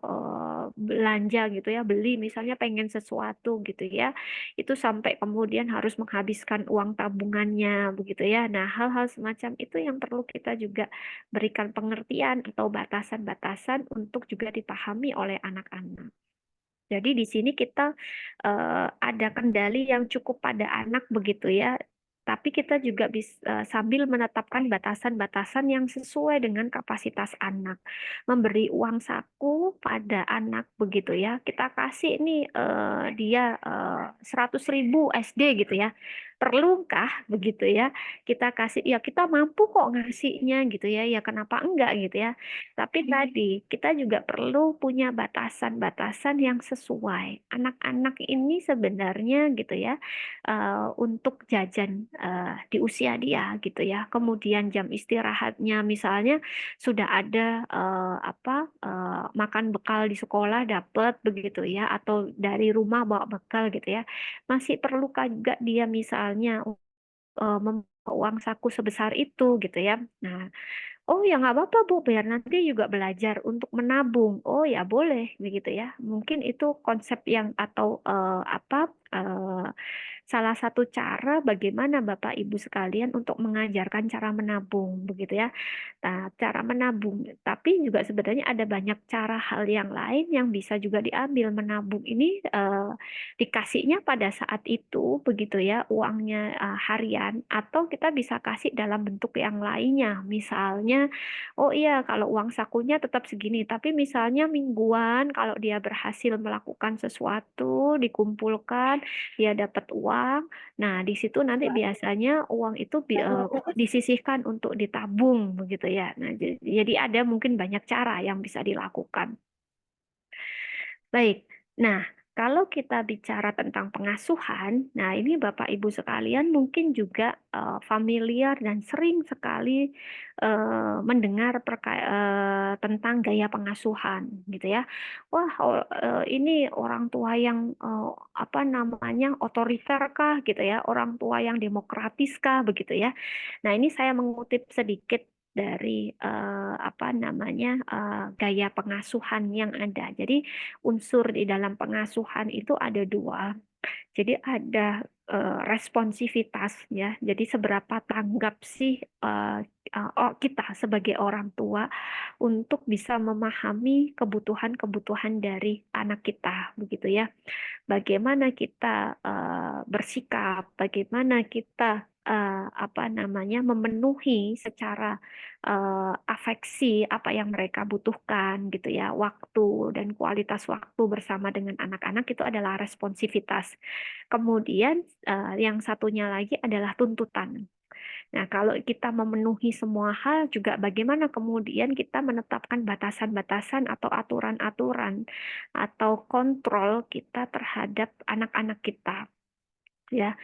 belanja gitu ya, beli misalnya pengen sesuatu gitu ya itu sampai kemudian harus menghabiskan uang tabungannya begitu ya. Nah, hal-hal semacam itu yang perlu kita juga berikan pengertian atau batasan-batasan untuk juga dipahami oleh anak-anak. Jadi di sini kita ada kendali yang cukup pada anak begitu ya. Tapi kita juga bisa sambil menetapkan batasan-batasan yang sesuai dengan kapasitas anak. Memberi uang saku pada anak begitu ya. Kita kasih nih dia 100.000 SD gitu ya. Perlukah begitu ya? Kita kasih ya kita mampu kok ngasihnya gitu ya. Ya kenapa enggak gitu ya? Tapi tadi kita juga perlu punya batasan-batasan yang sesuai. Anak-anak ini sebenarnya gitu ya untuk jajan di usia dia gitu ya. Kemudian jam istirahatnya misalnya sudah ada makan bekal di sekolah dapat begitu ya atau dari rumah bawa bekal gitu ya. Masih perlukah juga dia misalnya membawa uang saku sebesar itu gitu ya. Nah, oh ya nggak apa-apa Bu, biar nanti juga belajar untuk menabung. Oh ya boleh begitu ya. Mungkin itu konsep yang atau salah satu cara bagaimana Bapak Ibu sekalian untuk mengajarkan cara menabung begitu ya. Nah, cara menabung. Tapi juga sebenarnya ada banyak cara hal yang lain yang bisa juga diambil. Menabung ini dikasihnya pada saat itu begitu ya uangnya harian atau kita bisa kasih dalam bentuk yang lainnya. Misalnya, oh iya kalau uang sakunya tetap segini, tapi misalnya mingguan kalau dia berhasil melakukan sesuatu dikumpulkan dia dapat uang. Nah, di situ nanti biasanya uang itu disisihkan untuk ditabung begitu ya. Nah, jadi ada mungkin banyak cara yang bisa dilakukan. Baik. Nah, kalau kita bicara tentang pengasuhan, nah ini Bapak Ibu sekalian mungkin juga familiar dan sering sekali mendengar tentang gaya pengasuhan, gitu ya. Wah, ini orang tua yang apa namanya otoriter kah, gitu ya, orang tua yang demokratis kah, begitu ya. Nah, ini saya mengutip sedikit dari apa namanya gaya pengasuhan yang ada. Jadi unsur di dalam pengasuhan itu ada dua. Jadi ada responsivitas ya. Jadi seberapa tanggap sih kita sebagai orang tua untuk bisa memahami kebutuhan-kebutuhan dari anak kita, begitu ya. Bagaimana kita bersikap, bagaimana kita apa namanya memenuhi secara afeksi apa yang mereka butuhkan gitu ya, waktu dan kualitas waktu bersama dengan anak-anak itu adalah responsivitas. Kemudian yang satunya lagi adalah tuntutan. Nah, kalau kita memenuhi semua hal juga bagaimana kemudian kita menetapkan batasan-batasan atau aturan-aturan atau kontrol kita terhadap anak-anak kita. ya.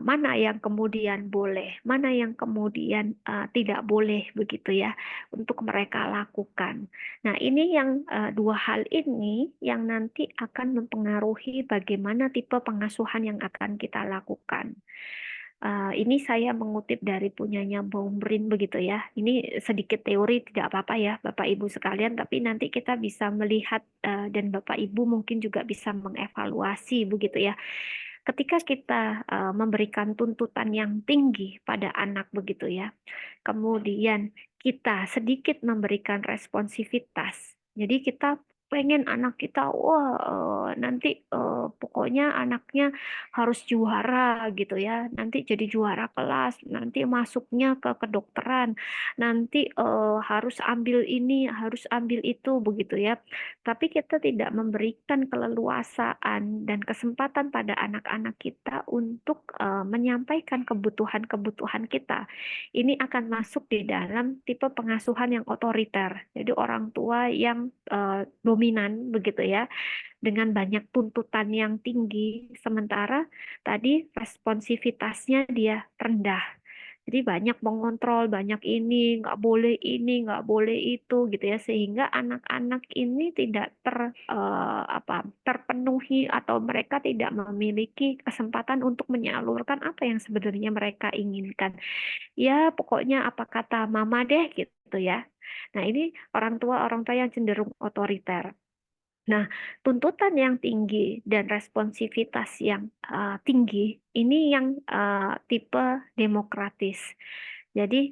Mana yang kemudian boleh, mana yang kemudian tidak boleh begitu ya untuk mereka lakukan. Nah, ini yang dua hal ini yang nanti akan mempengaruhi bagaimana tipe pengasuhan yang akan kita lakukan. Ini saya mengutip dari punyanya Baumrin begitu ya. Ini sedikit teori, tidak apa-apa ya Bapak Ibu sekalian, tapi nanti kita bisa melihat dan Bapak Ibu mungkin juga bisa mengevaluasi begitu ya. Ketika kita memberikan tuntutan yang tinggi pada anak begitu ya, kemudian kita sedikit memberikan responsivitas. Jadi kita pengen anak kita, wah nanti pokoknya anaknya harus juara gitu ya, nanti jadi juara kelas, nanti masuknya ke kedokteran, nanti harus ambil ini, harus ambil itu begitu ya. Tapi kita tidak memberikan keleluasaan dan kesempatan pada anak-anak kita untuk menyampaikan kebutuhan-kebutuhan kita. Ini akan masuk di dalam tipe pengasuhan yang otoriter. Jadi orang tua yang dominan begitu ya, dengan banyak tuntutan yang tinggi, sementara tadi responsivitasnya dia rendah. Jadi banyak mengontrol, banyak ini, nggak boleh itu, gitu ya, sehingga anak-anak ini tidak terpenuhi atau mereka tidak memiliki kesempatan untuk menyalurkan apa yang sebenarnya mereka inginkan. Ya, pokoknya apa kata mama deh, gitu ya. Nah, ini orang tua yang cenderung otoriter. Nah, tuntutan yang tinggi dan responsivitas yang tinggi ini yang tipe demokratis. Jadi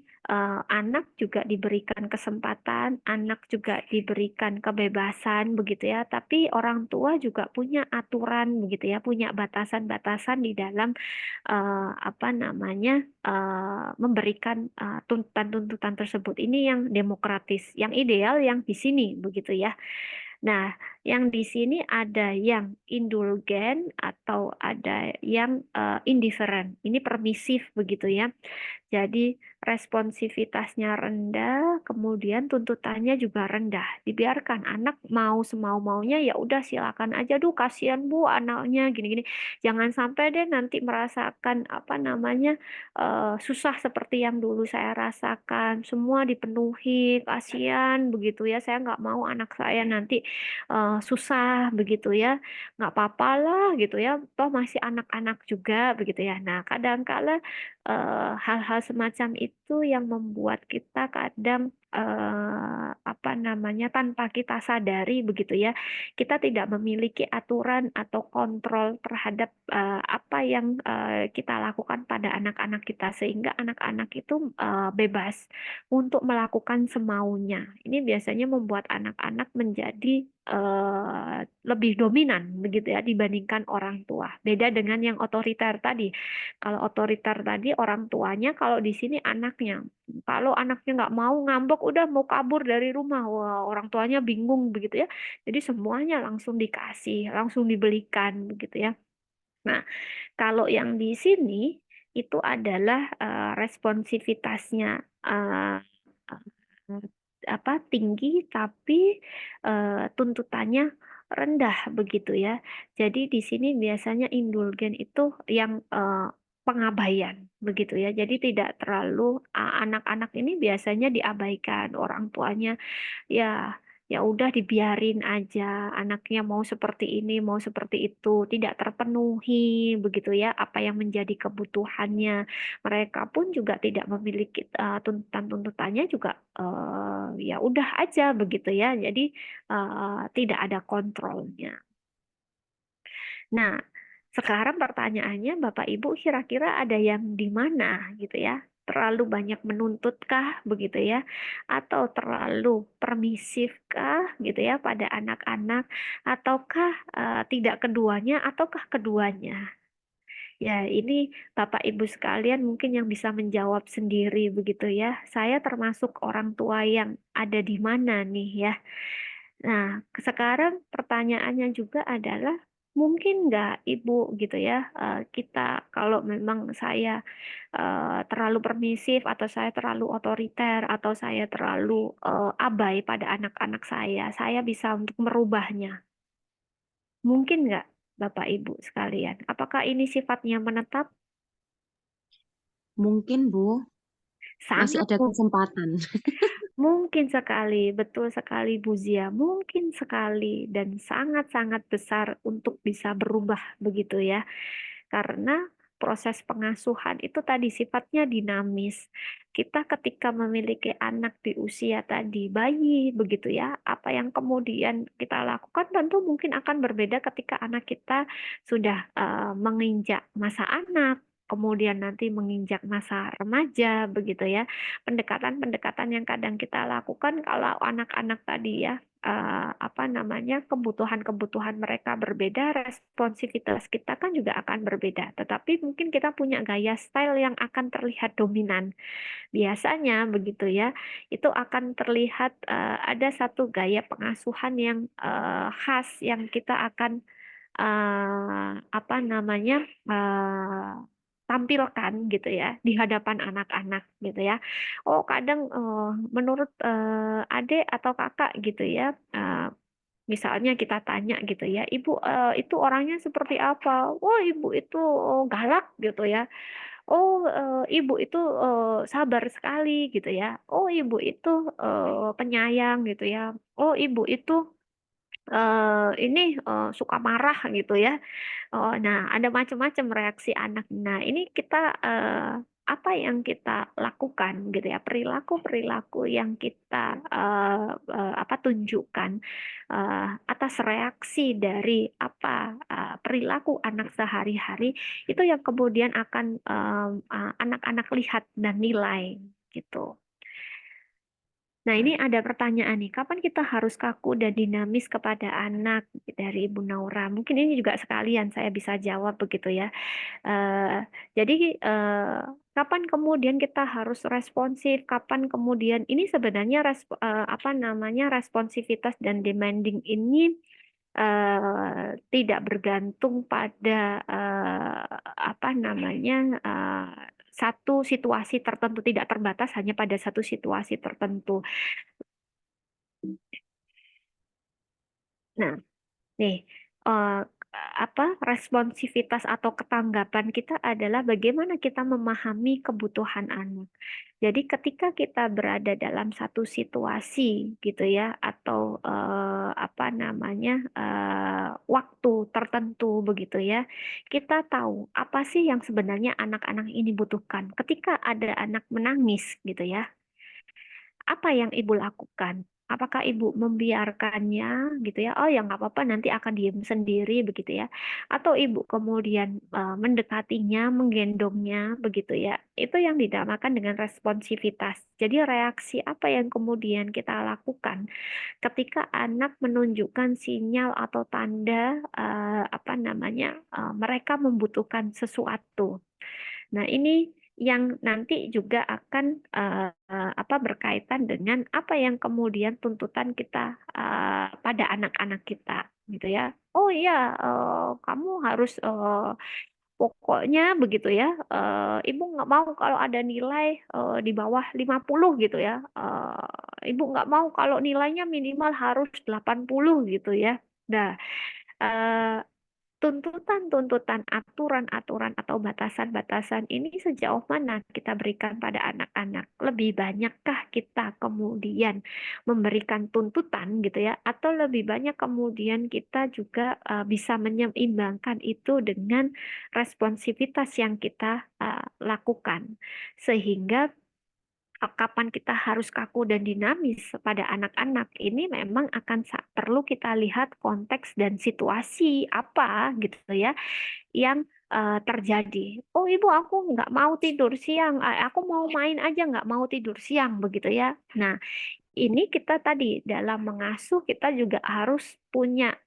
anak juga diberikan kesempatan, anak juga diberikan kebebasan begitu ya. Tapi orang tua juga punya aturan begitu ya, punya batasan-batasan di dalam memberikan tuntutan-tuntutan tersebut. Ini yang demokratis, yang ideal yang di sini begitu ya. Nah, yang di sini ada yang indulgen atau ada yang indifferent. Ini permisif begitu ya. Jadi responsivitasnya rendah, kemudian tuntutannya juga rendah. Dibiarkan anak mau semau-maunya, ya udah silakan aja. Duh, kasihan Bu anaknya gini-gini. Jangan sampai deh nanti merasakan susah seperti yang dulu saya rasakan. Semua dipenuhi, kasihan begitu ya. Saya nggak mau anak saya nanti susah begitu ya. Nggak apa-apa lah gitu ya. Toh masih anak-anak juga begitu ya. Nah, kadang-kala hal-hal semacam itu yang membuat kita kadang tanpa kita sadari begitu ya, kita tidak memiliki aturan atau kontrol terhadap apa yang kita lakukan pada anak-anak kita, sehingga anak-anak itu bebas untuk melakukan semaunya. Ini biasanya membuat anak-anak menjadi lebih dominan begitu ya dibandingkan orang tua. Beda dengan yang otoriter tadi. Kalau otoriter tadi orang tuanya, kalau di sini anaknya. Kalau anaknya nggak mau ngambek, udah mau kabur dari rumah, wah orang tuanya bingung begitu ya. Jadi semuanya langsung dikasih, langsung dibelikan begitu ya. Nah, kalau yang di sini itu adalah responsivitasnya uh, tinggi, tapi tuntutannya rendah begitu ya. Jadi di sini biasanya indulgen itu yang pengabaian begitu ya. Jadi tidak terlalu anak-anak ini biasanya diabaikan orang tuanya, ya ya udah dibiarin aja, anaknya mau seperti ini mau seperti itu, tidak terpenuhi begitu ya apa yang menjadi kebutuhannya. Mereka pun juga tidak memiliki tuntutan-tuntutannya juga ya udah aja begitu ya, jadi tidak ada kontrolnya. Nah, sekarang pertanyaannya, Bapak Ibu kira-kira ada yang di mana gitu ya? Terlalu banyak menuntutkah begitu ya? Atau terlalu permisifkah gitu ya pada anak-anak? Ataukah tidak keduanya? Ataukah keduanya? Ya, ini Bapak Ibu sekalian mungkin yang bisa menjawab sendiri begitu ya. Saya termasuk orang tua yang ada di mana nih ya. Nah, sekarang pertanyaannya juga adalah mungkin nggak Ibu gitu ya, kita kalau memang saya terlalu permisif atau saya terlalu otoriter atau saya terlalu abai pada anak-anak saya bisa untuk merubahnya. Mungkin nggak Bapak Ibu sekalian? Apakah ini sifatnya menetap? Mungkin Bu, masih Sangat ada kesempatan. mungkin sekali, betul sekali Bu Zia, mungkin sekali dan sangat-sangat besar untuk bisa berubah begitu ya. Karena proses pengasuhan itu tadi sifatnya dinamis. Kita ketika memiliki anak di usia tadi bayi begitu ya, apa yang kemudian kita lakukan tentu mungkin akan berbeda ketika anak kita sudah menginjak masa anak, kemudian nanti menginjak masa remaja begitu ya. Pendekatan-pendekatan yang kadang kita lakukan kalau anak-anak tadi ya apa namanya kebutuhan-kebutuhan mereka berbeda, responsivitas kita kan juga akan berbeda. Tetapi mungkin kita punya gaya style yang akan terlihat dominan. Biasanya begitu ya, itu akan terlihat ada satu gaya pengasuhan yang khas yang kita akan apa namanya tampilkan gitu ya di hadapan anak-anak gitu ya. Oh kadang menurut adik atau kakak gitu ya, misalnya kita tanya gitu ya, ibu itu orangnya seperti apa? Oh ibu itu galak gitu ya. Oh ibu itu sabar sekali gitu ya. Oh ibu itu penyayang gitu ya. Oh ibu itu ini suka marah gitu ya. Oh, nah, ada macam-macam reaksi anak. Nah, ini kita apa yang kita lakukan gitu ya, perilaku-perilaku yang kita apa tunjukkan atas reaksi dari apa perilaku anak sehari-hari itu yang kemudian akan anak-anak lihat dan nilai gitu. Nah, ini ada pertanyaan nih, kapan kita harus kaku dan dinamis kepada anak dari Ibu Naura? Mungkin ini juga sekalian saya bisa jawab begitu ya. Jadi kapan kemudian kita harus responsif? Kapan kemudian ini sebenarnya apa namanya responsivitas dan demanding ini tidak bergantung pada apa namanya satu situasi tertentu, tidak terbatas hanya pada satu situasi tertentu. Nah, nih eh, apa responsivitas atau ketanggapan kita adalah bagaimana kita memahami kebutuhan anak. Jadi ketika kita berada dalam satu situasi gitu ya atau apa namanya waktu tertentu begitu ya, kita tahu apa sih yang sebenarnya anak-anak ini butuhkan. Ketika ada anak menangis gitu ya, apa yang ibu lakukan? Apakah ibu membiarkannya gitu ya? Oh ya nggak apa-apa nanti akan diem sendiri begitu ya? Atau ibu kemudian mendekatinya, menggendongnya begitu ya? Itu yang dinamakan dengan responsivitas. Jadi reaksi apa yang kemudian kita lakukan ketika anak menunjukkan sinyal atau tanda apa namanya mereka membutuhkan sesuatu. Nah, ini yang nanti juga akan apa berkaitan dengan apa yang kemudian tuntutan kita pada anak-anak kita gitu ya. Oh iya, kamu harus pokoknya begitu ya. Ibu nggak mau kalau ada nilai di bawah 50 gitu ya. Ibu nggak mau kalau nilainya minimal harus 80 gitu ya. Nah, eh, tuntutan-tuntutan, aturan-aturan atau batasan-batasan ini sejauh mana kita berikan pada anak-anak? Lebih banyakkah kita kemudian memberikan tuntutan gitu ya, atau lebih banyak kemudian kita juga bisa menyeimbangkan itu dengan responsivitas yang kita lakukan, sehingga kapan kita harus kaku dan dinamis pada anak-anak ini memang akan perlu kita lihat konteks dan situasi apa gitu ya yang terjadi. Oh ibu aku nggak mau tidur siang, aku mau main aja nggak mau tidur siang begitu ya. Nah ini kita tadi dalam mengasuh kita juga harus punya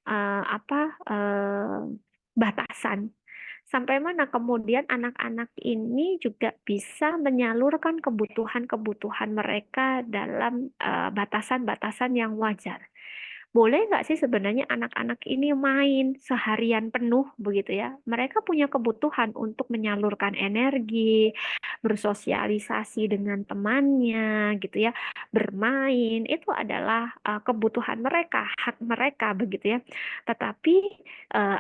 apa batasan sampai mana kemudian anak-anak ini juga bisa menyalurkan kebutuhan-kebutuhan mereka dalam batasan-batasan yang wajar. boleh nggak sih sebenarnya anak-anak ini main seharian penuh begitu ya? Mereka punya kebutuhan untuk menyalurkan energi, bersosialisasi dengan temannya gitu ya, bermain itu adalah kebutuhan mereka, hak mereka begitu ya. Tetapi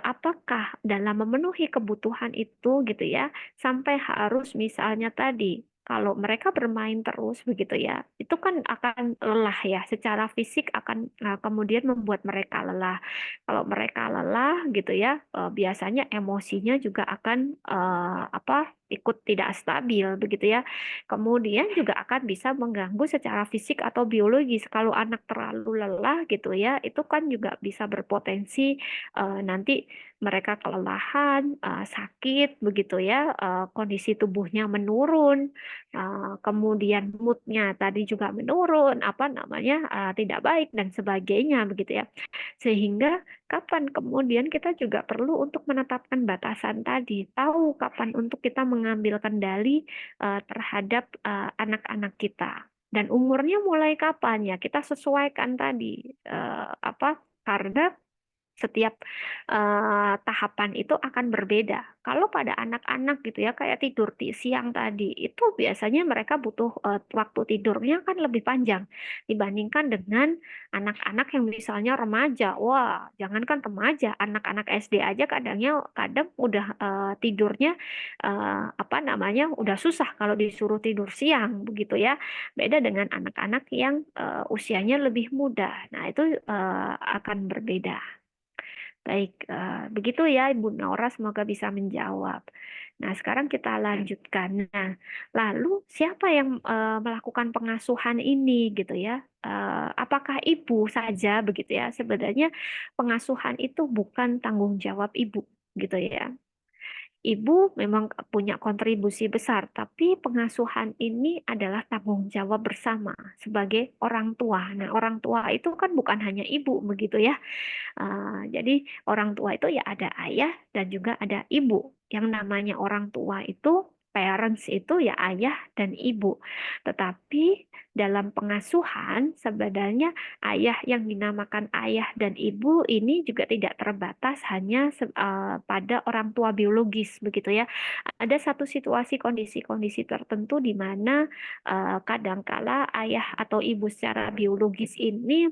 apakah dalam memenuhi kebutuhan itu gitu ya, sampai harus misalnya tadi kalau mereka bermain terus begitu ya, itu kan akan lelah ya, secara fisik akan kemudian membuat mereka lelah. Kalau mereka lelah gitu ya, biasanya emosinya juga akan ikut tidak stabil begitu ya. Kemudian juga akan bisa mengganggu secara fisik atau biologis. Kalau anak terlalu lelah gitu ya, itu kan juga bisa berpotensi nanti mereka kelelahan, sakit begitu ya, kondisi tubuhnya menurun. Kemudian moodnya tadi juga menurun, apa namanya, tidak baik dan sebagainya begitu ya. Sehingga kapan kemudian kita juga perlu untuk menetapkan batasan tadi, tahu kapan untuk kita mengambil kendali terhadap anak-anak kita. Dan umurnya mulai kapan ya kita sesuaikan tadi, karena setiap tahapan itu akan berbeda. Kalau pada anak-anak gitu ya, kayak tidur siang tadi, itu biasanya mereka butuh waktu tidurnya kan lebih panjang dibandingkan dengan anak-anak yang misalnya remaja. Wah, jangankan remaja, anak-anak SD aja kadang udah tidurnya udah susah kalau disuruh tidur siang begitu ya. Beda dengan anak-anak yang usianya lebih muda. Nah, itu akan berbeda. Baik, begitu ya Ibu Nora, semoga bisa menjawab. Nah, sekarang kita lanjutkan. Nah, lalu siapa yang melakukan pengasuhan ini gitu ya? Apakah ibu saja begitu ya? Sebenarnya pengasuhan itu bukan tanggung jawab ibu gitu ya. Ibu memang punya kontribusi besar, tapi pengasuhan ini adalah tanggung jawab bersama sebagai orang tua. Nah, orang tua itu kan bukan hanya ibu begitu ya. Jadi orang tua itu ya ada ayah dan juga ada ibu. Yang namanya orang tua itu, parents itu ya ayah dan ibu. Tetapi dalam pengasuhan sebenarnya ayah yang dinamakan ayah dan ibu ini juga tidak terbatas hanya pada orang tua biologis begitu ya. Ada satu situasi kondisi-kondisi tertentu di mana kadangkala ayah atau ibu secara biologis ini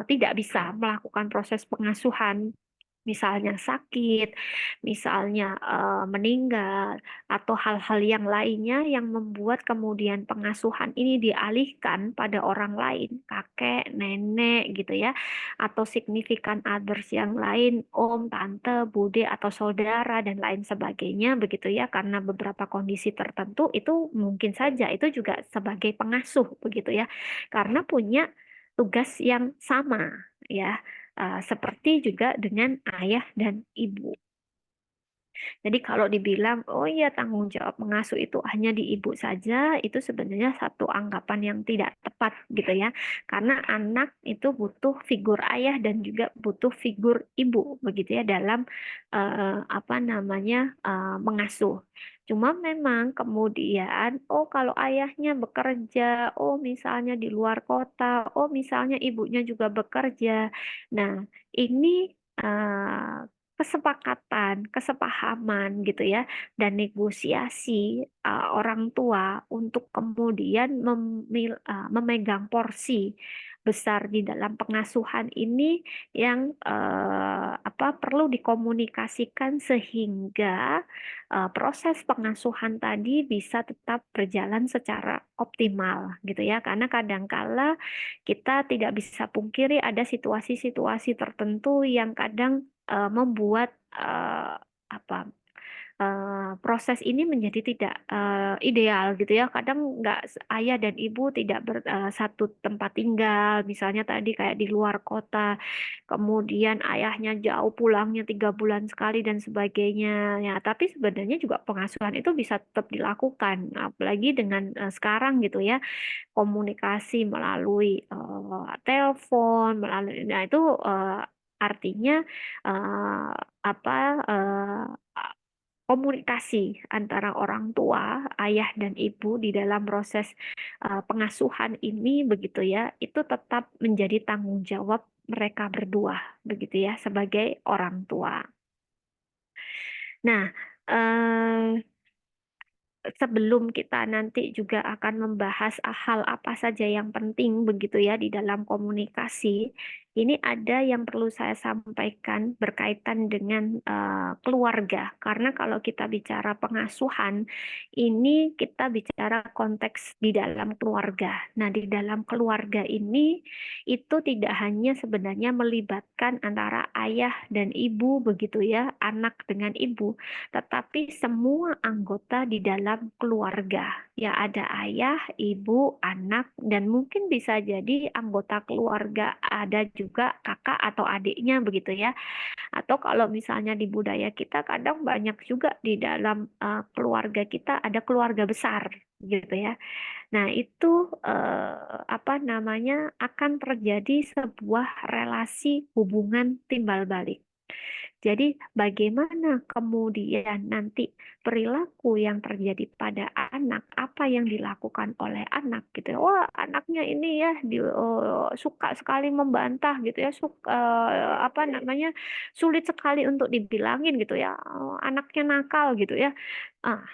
tidak bisa melakukan proses pengasuhan, misalnya sakit, misalnya meninggal, atau hal-hal yang lainnya yang membuat kemudian pengasuhan ini dialihkan pada orang lain, kakek, nenek gitu ya, atau significant others yang lain, om, tante, bude, atau saudara, dan lain sebagainya begitu ya, karena beberapa kondisi tertentu itu mungkin saja itu juga sebagai pengasuh begitu ya, karena punya tugas yang sama ya. Seperti juga dengan ayah dan ibu. Jadi kalau dibilang, oh iya tanggung jawab mengasuh itu hanya di ibu saja, itu sebenarnya satu anggapan yang tidak tepat gitu ya. Karena anak itu butuh figur ayah dan juga butuh figur ibu begitu ya dalam mengasuh. Cuma memang kemudian, oh kalau ayahnya bekerja, oh misalnya di luar kota, oh misalnya ibunya juga bekerja. Nah, ini kesepakatan, kesepahaman gitu ya, dan negosiasi orang tua untuk kemudian memegang porsi besar di dalam pengasuhan ini yang perlu dikomunikasikan sehingga proses pengasuhan tadi bisa tetap berjalan secara optimal gitu ya, karena kadangkala kita tidak bisa pungkiri ada situasi-situasi tertentu yang kadang membuat proses ini menjadi tidak ideal gitu ya. Kadang nggak ayah dan ibu tidak satu tempat tinggal, misalnya tadi kayak di luar kota, kemudian ayahnya jauh pulangnya 3 bulan sekali dan sebagainya. Ya, tapi sebenarnya juga pengasuhan itu bisa tetap dilakukan, apalagi dengan sekarang gitu ya, komunikasi melalui telepon, nah itu artinya eh, apa eh, komunikasi antara orang tua, ayah dan ibu di dalam proses pengasuhan ini begitu ya, itu tetap menjadi tanggung jawab mereka berdua, begitu ya, sebagai orang tua. Nah, sebelum kita nanti juga akan membahas hal apa saja yang penting begitu ya di dalam komunikasi, ini ada yang perlu saya sampaikan berkaitan dengan keluarga. Karena kalau kita bicara pengasuhan, ini kita bicara konteks di dalam keluarga. Nah, di dalam keluarga ini itu tidak hanya sebenarnya melibatkan antara ayah dan ibu begitu ya, anak dengan ibu, tetapi semua anggota di dalam keluarga. Ya, ada ayah, ibu, anak, dan mungkin bisa jadi anggota keluarga ada juga kakak atau adiknya begitu ya. Atau kalau misalnya di budaya kita kadang banyak juga di dalam keluarga kita ada keluarga besar gitu ya. Nah, itu apa namanya akan terjadi sebuah relasi hubungan timbal balik. Jadi bagaimana kemudian nanti perilaku yang terjadi pada anak, apa yang dilakukan oleh anak gitu ya. Wah, anaknya ini ya suka sekali membantah gitu ya, apa namanya sulit sekali untuk dibilangin gitu ya. Anaknya nakal gitu ya. Ah,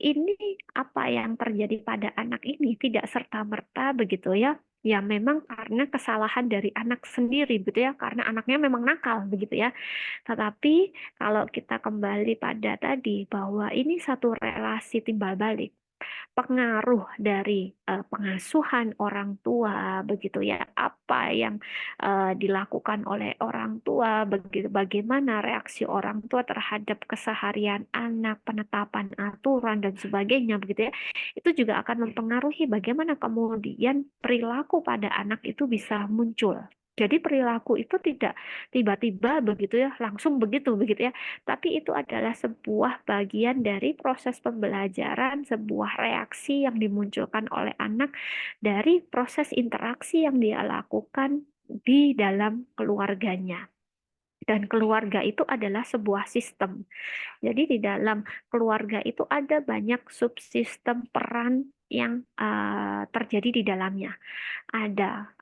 ini apa yang terjadi pada anak ini tidak serta-merta begitu ya. Ya memang karena kesalahan dari anak sendiri gitu ya, karena anaknya memang nakal begitu ya. Tetapi kalau kita kembali pada tadi bahwa ini satu relasi timbal balik, pengaruh dari pengasuhan orang tua begitu ya, apa yang dilakukan oleh orang tua, begitu bagaimana reaksi orang tua terhadap keseharian anak, penetapan aturan dan sebagainya begitu ya. Itu juga akan mempengaruhi bagaimana kemudian perilaku pada anak itu bisa muncul. Jadi perilaku itu tidak tiba-tiba begitu ya, langsung begitu ya. Tapi itu adalah sebuah bagian dari proses pembelajaran, sebuah reaksi yang dimunculkan oleh anak dari proses interaksi yang dia lakukan di dalam keluarganya. Dan keluarga itu adalah sebuah sistem. Jadi di dalam keluarga itu ada banyak subsistem peran yang terjadi di dalamnya. Ada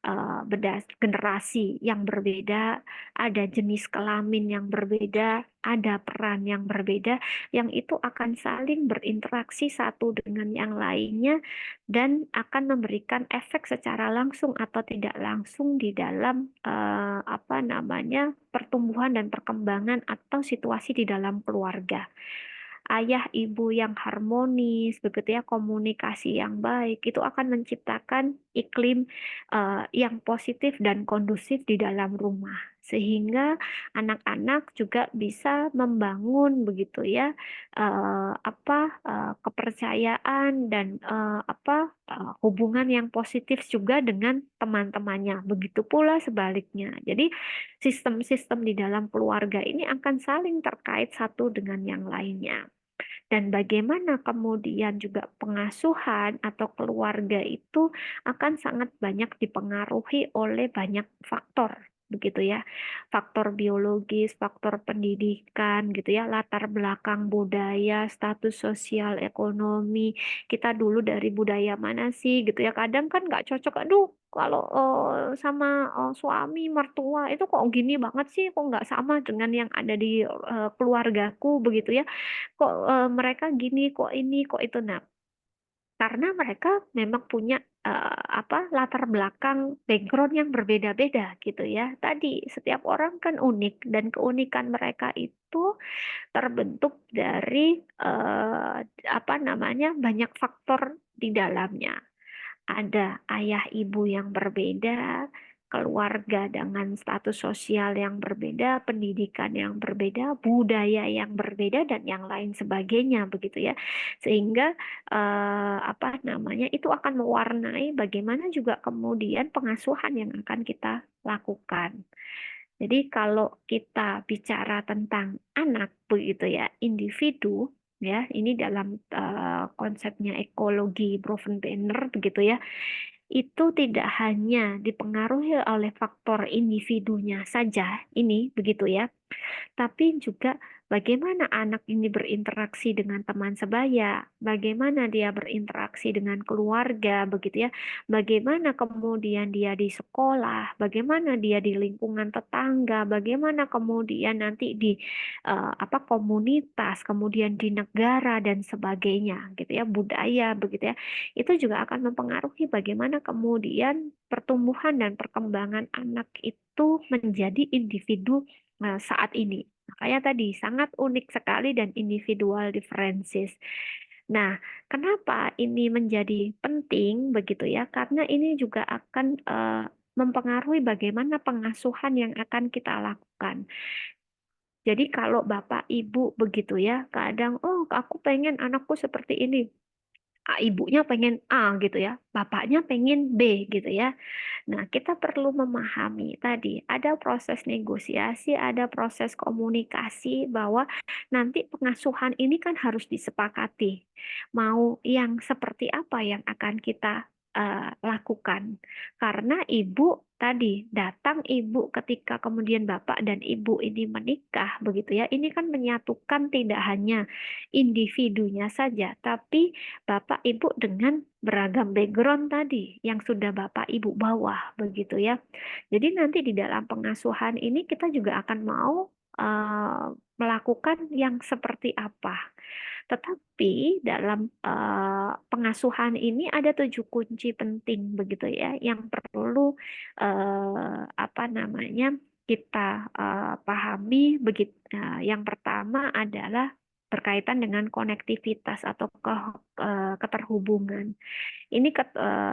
generasi yang berbeda, ada jenis kelamin yang berbeda, ada peran yang berbeda, yang itu akan saling berinteraksi satu dengan yang lainnya dan akan memberikan efek secara langsung atau tidak langsung di dalam apa namanya pertumbuhan dan perkembangan atau situasi di dalam keluarga. Ayah ibu yang harmonis, begitu ya, komunikasi yang baik, itu akan menciptakan iklim yang positif dan kondusif di dalam rumah, sehingga anak-anak juga bisa membangun begitu ya kepercayaan dan hubungan yang positif juga dengan teman-temannya. Begitu pula sebaliknya. Jadi sistem-sistem di dalam keluarga ini akan saling terkait satu dengan yang lainnya. Dan bagaimana kemudian juga pengasuhan atau keluarga itu akan sangat banyak dipengaruhi oleh banyak faktor, begitu ya. Faktor biologis, faktor pendidikan, gitu ya, latar belakang budaya, status sosial, ekonomi. Kita dulu dari budaya mana sih, gitu ya. Kadang kan nggak cocok, aduh, kalau sama suami mertua itu kok gini banget sih, kok nggak sama dengan yang ada di keluargaku, begitu ya, kok mereka gini, kok ini, kok itu. Nah, karena mereka memang punya latar belakang background yang berbeda-beda gitu ya. Tadi setiap orang kan unik dan keunikan mereka itu terbentuk dari banyak faktor di dalamnya. Ada ayah ibu yang berbeda, keluarga dengan status sosial yang berbeda, pendidikan yang berbeda, budaya yang berbeda, dan yang lain sebagainya begitu ya. Sehingga itu akan mewarnai bagaimana juga kemudian pengasuhan yang akan kita lakukan. Jadi kalau kita bicara tentang anak begitu ya, individu ya, ini dalam konsepnya ekologi Bronfenbrenner begitu ya, itu tidak hanya dipengaruhi oleh faktor individunya saja ini begitu ya, tapi juga bagaimana anak ini berinteraksi dengan teman sebaya, bagaimana dia berinteraksi dengan keluarga, begitu ya, bagaimana kemudian dia di sekolah, bagaimana dia di lingkungan tetangga, bagaimana kemudian nanti di komunitas, kemudian di negara dan sebagainya, gitu ya, budaya, begitu ya, itu juga akan mempengaruhi bagaimana kemudian pertumbuhan dan perkembangan anak itu menjadi individu saat ini. Makanya tadi sangat unik sekali dan individual differences. Nah, kenapa ini menjadi penting begitu ya? Karena ini juga akan mempengaruhi bagaimana pengasuhan yang akan kita lakukan. Jadi kalau bapak ibu begitu ya, kadang oh aku pengen anakku seperti ini. Ibunya pengen A gitu ya, bapaknya pengen B gitu ya. Nah, kita perlu memahami tadi ada proses negosiasi, ada proses komunikasi bahwa nanti pengasuhan ini kan harus disepakati. Mau yang seperti apa yang akan kita lakukan. Karena ibu tadi datang ibu ketika kemudian bapak dan ibu ini menikah begitu ya. Ini kan menyatukan tidak hanya individunya saja, tapi bapak ibu dengan beragam background tadi yang sudah Bapak Ibu bawa begitu ya. Jadi nanti di dalam pengasuhan ini kita juga akan mau melakukan yang seperti apa. Tetapi dalam pengasuhan ini ada 7 kunci penting begitu ya yang perlu kita pahami begitu. Yang pertama adalah berkaitan dengan konektivitas atau keterhubungan. Ini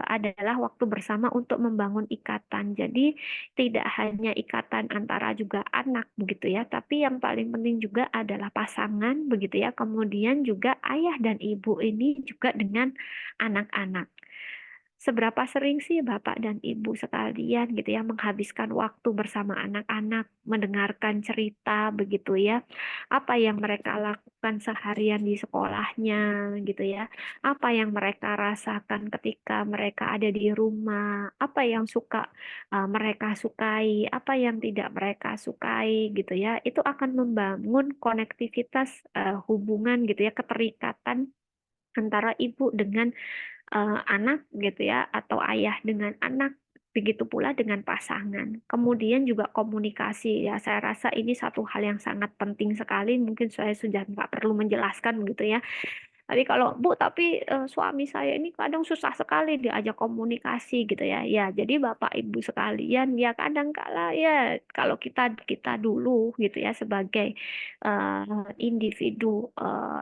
adalah waktu bersama untuk membangun ikatan. Jadi tidak hanya ikatan antara juga anak begitu ya, tapi yang paling penting juga adalah pasangan begitu ya. Kemudian juga ayah dan ibu ini juga dengan anak-anak. Seberapa sering sih Bapak dan Ibu sekalian gitu ya menghabiskan waktu bersama anak-anak, mendengarkan cerita begitu ya. Apa yang mereka lakukan seharian di sekolahnya gitu ya. Apa yang mereka rasakan ketika mereka ada di rumah, apa yang mereka sukai, apa yang tidak mereka sukai gitu ya. Itu akan membangun konektivitas hubungan gitu ya, keterikatan antara ibu dengan anak gitu ya atau ayah dengan anak begitu pula dengan pasangan. Kemudian juga komunikasi ya saya rasa ini satu hal yang sangat penting sekali mungkin saya sudah nggak perlu menjelaskan gitu ya. Tapi kalau Bu, tapi suami saya ini kadang susah sekali diajak komunikasi gitu ya. Ya, jadi Bapak Ibu sekalian ya kadang kala ya kalau kita kita dulu gitu ya sebagai individu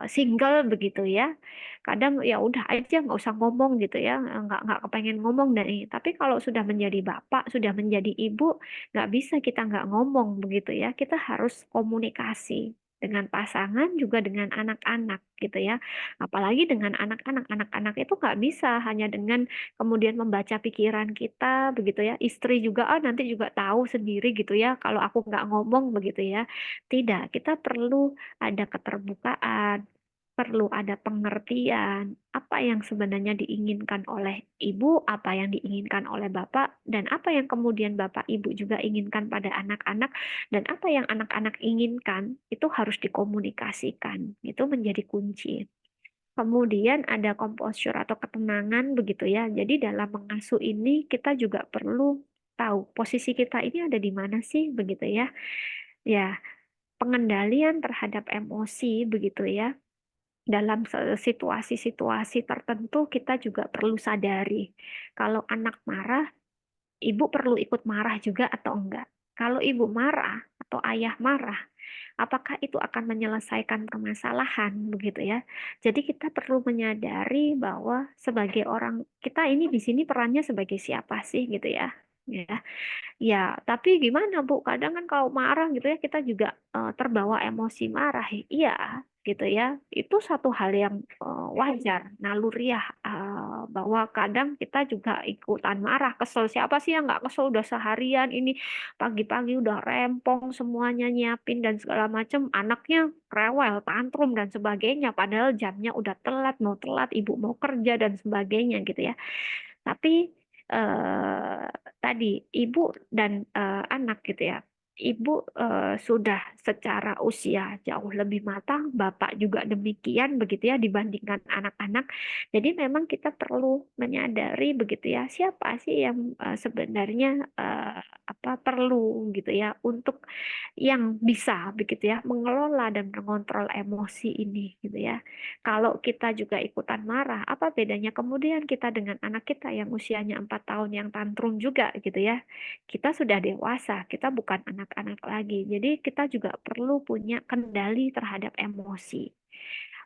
single begitu ya. Kadang ya udah aja nggak usah ngomong gitu ya, nggak kepengen ngomong dan ini. Tapi kalau sudah menjadi bapak, sudah menjadi ibu, nggak bisa kita nggak ngomong begitu ya. Kita harus komunikasi dengan pasangan juga dengan anak-anak gitu ya. Apalagi dengan anak-anak. Anak-anak itu nggak bisa hanya dengan kemudian membaca pikiran kita begitu ya. Istri juga nanti juga tahu sendiri gitu ya kalau aku nggak ngomong begitu ya. Tidak, kita perlu ada keterbukaan, perlu ada pengertian apa yang sebenarnya diinginkan oleh ibu, apa yang diinginkan oleh bapak, dan apa yang kemudian bapak ibu juga inginkan pada anak-anak, dan apa yang anak-anak inginkan itu harus dikomunikasikan. Itu menjadi kunci. Kemudian ada composure atau ketenangan begitu ya. Jadi dalam mengasuh ini kita juga perlu tahu posisi kita ini ada di mana sih begitu ya. Ya, pengendalian terhadap emosi begitu ya. Dalam situasi-situasi tertentu kita juga perlu sadari kalau anak marah, ibu perlu ikut marah juga atau enggak. Kalau ibu marah atau ayah marah, apakah itu akan menyelesaikan permasalahan begitu ya. Jadi kita perlu menyadari bahwa sebagai orang kita ini di sini perannya sebagai siapa sih gitu ya. Ya, ya, tapi gimana Bu? Kadang kan kalau marah gitu ya kita juga terbawa emosi marah. Iya, gitu ya. Itu satu hal yang wajar, naluriah bahwa kadang kita juga ikutan marah, kesel. Siapa sih yang nggak kesel udah seharian ini pagi-pagi udah rempong semuanya nyiapin dan segala macam. Anaknya rewel, tantrum dan sebagainya. Padahal jamnya udah telat, mau telat, ibu mau kerja dan sebagainya gitu ya. Tapi tadi ibu dan anak gitu ya. ibu sudah secara usia jauh lebih matang, bapak juga demikian begitu ya dibandingkan anak-anak. Jadi memang kita perlu menyadari begitu ya, siapa sih yang sebenarnya perlu gitu ya untuk yang bisa begitu ya mengelola dan mengontrol emosi ini gitu ya. Kalau kita juga ikutan marah, apa bedanya kemudian kita dengan anak kita yang usianya 4 tahun yang tantrum juga gitu ya. Kita sudah dewasa, kita bukan anak-anak lagi. Jadi kita juga perlu punya kendali terhadap emosi.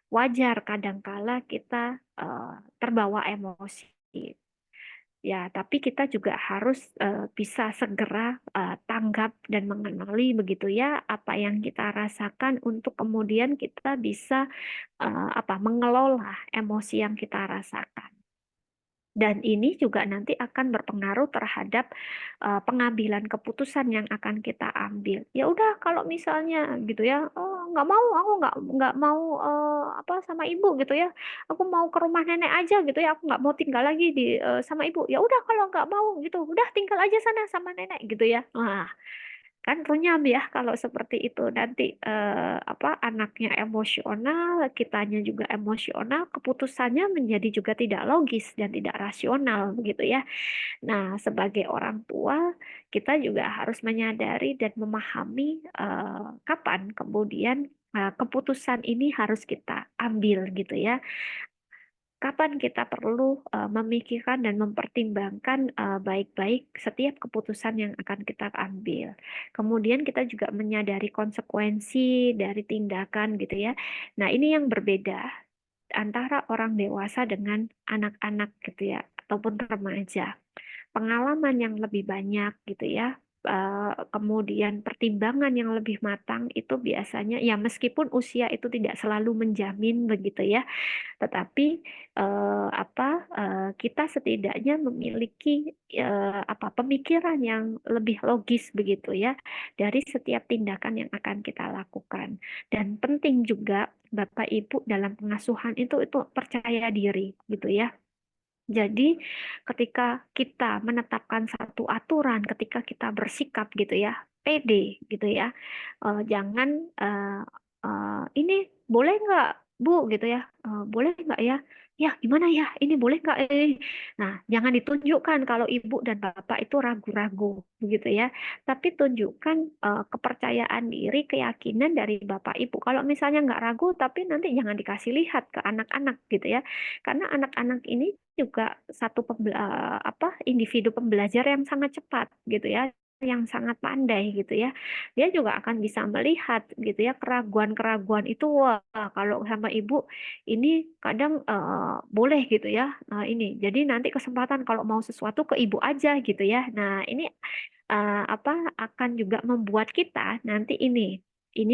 Wajar kadangkala kita terbawa emosi. Ya, tapi kita juga harus bisa segera tanggap dan mengenali begitu ya apa yang kita rasakan untuk kemudian kita bisa mengelola emosi yang kita rasakan. Dan ini juga nanti akan berpengaruh terhadap pengambilan keputusan yang akan kita ambil. Ya udah kalau misalnya gitu ya, oh, nggak mau, aku nggak mau sama ibu gitu ya. Aku mau ke rumah nenek aja gitu ya. Aku nggak mau tinggal lagi sama ibu. Ya udah kalau nggak mau gitu, udah tinggal aja sana sama nenek gitu ya. Wah, kan runyam ya kalau seperti itu nanti anaknya emosional, kitanya juga emosional, keputusannya menjadi juga tidak logis dan tidak rasional begitu ya. Nah, sebagai orang tua kita juga harus menyadari dan memahami kapan kemudian keputusan ini harus kita ambil gitu ya. Kapan kita perlu memikirkan dan mempertimbangkan baik-baik setiap keputusan yang akan kita ambil. Kemudian kita juga menyadari konsekuensi dari tindakan gitu ya. Nah, ini yang berbeda antara orang dewasa dengan anak-anak gitu ya, ataupun remaja. Pengalaman yang lebih banyak gitu ya, kemudian pertimbangan yang lebih matang itu biasanya ya meskipun usia itu tidak selalu menjamin begitu ya, tetapi kita setidaknya memiliki pemikiran yang lebih logis begitu ya dari setiap tindakan yang akan kita lakukan. Dan penting juga Bapak Ibu dalam pengasuhan itu percaya diri gitu ya. Jadi ketika kita menetapkan satu aturan, ketika kita bersikap gitu ya, pede gitu ya, jangan ini boleh nggak Bu gitu ya, boleh nggak ya? Ya gimana ya? Ini boleh nggak? Nah, jangan ditunjukkan kalau ibu dan bapak itu ragu-ragu begitu ya, tapi tunjukkan kepercayaan diri, keyakinan dari bapak ibu. Kalau misalnya nggak ragu, tapi nanti jangan dikasih lihat ke anak-anak gitu ya, karena anak-anak ini juga individu pembelajar yang sangat cepat gitu ya, yang sangat pandai gitu ya. Dia juga akan bisa melihat gitu ya keraguan-keraguan itu. Wah, kalau sama ibu ini kadang boleh gitu ya. Nah, ini. Jadi nanti kesempatan kalau mau sesuatu ke ibu aja gitu ya. Nah, ini akan juga membuat kita nanti ini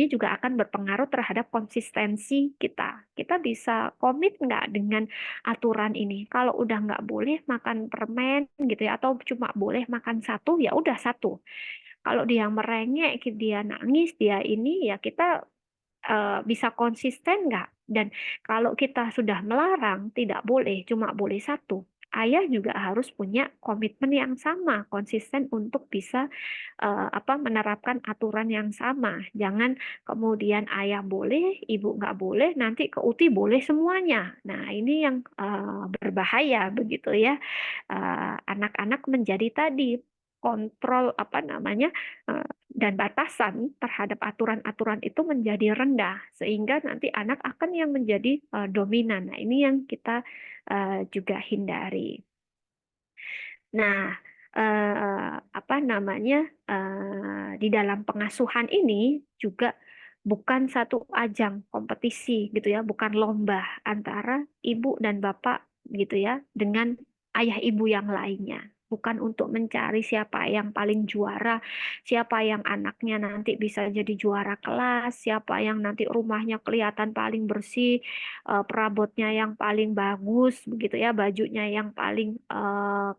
juga akan berpengaruh terhadap konsistensi kita. Kita bisa komit nggak dengan aturan ini? Kalau udah nggak boleh makan permen gitu ya, atau cuma boleh makan satu, ya udah satu. Kalau dia merengek, dia nangis, dia ini ya kita bisa konsisten nggak? Dan kalau kita sudah melarang, tidak boleh, cuma boleh satu. Ayah juga harus punya komitmen yang sama, konsisten untuk bisa menerapkan aturan yang sama. Jangan kemudian ayah boleh, ibu nggak boleh, nanti ke UTI boleh semuanya. Nah, ini yang berbahaya begitu ya. Anak-anak menjadi tadi kontrol dan batasan terhadap aturan-aturan itu menjadi rendah sehingga nanti anak akan yang menjadi dominan. Nah, ini yang kita juga hindari. Nah, di dalam pengasuhan ini juga bukan satu ajang kompetisi gitu ya, bukan lomba antara ibu dan bapak gitu ya dengan ayah ibu yang lainnya. Bukan untuk mencari siapa yang paling juara, siapa yang anaknya nanti bisa jadi juara kelas, siapa yang nanti rumahnya kelihatan paling bersih, perabotnya yang paling bagus begitu ya, bajunya yang paling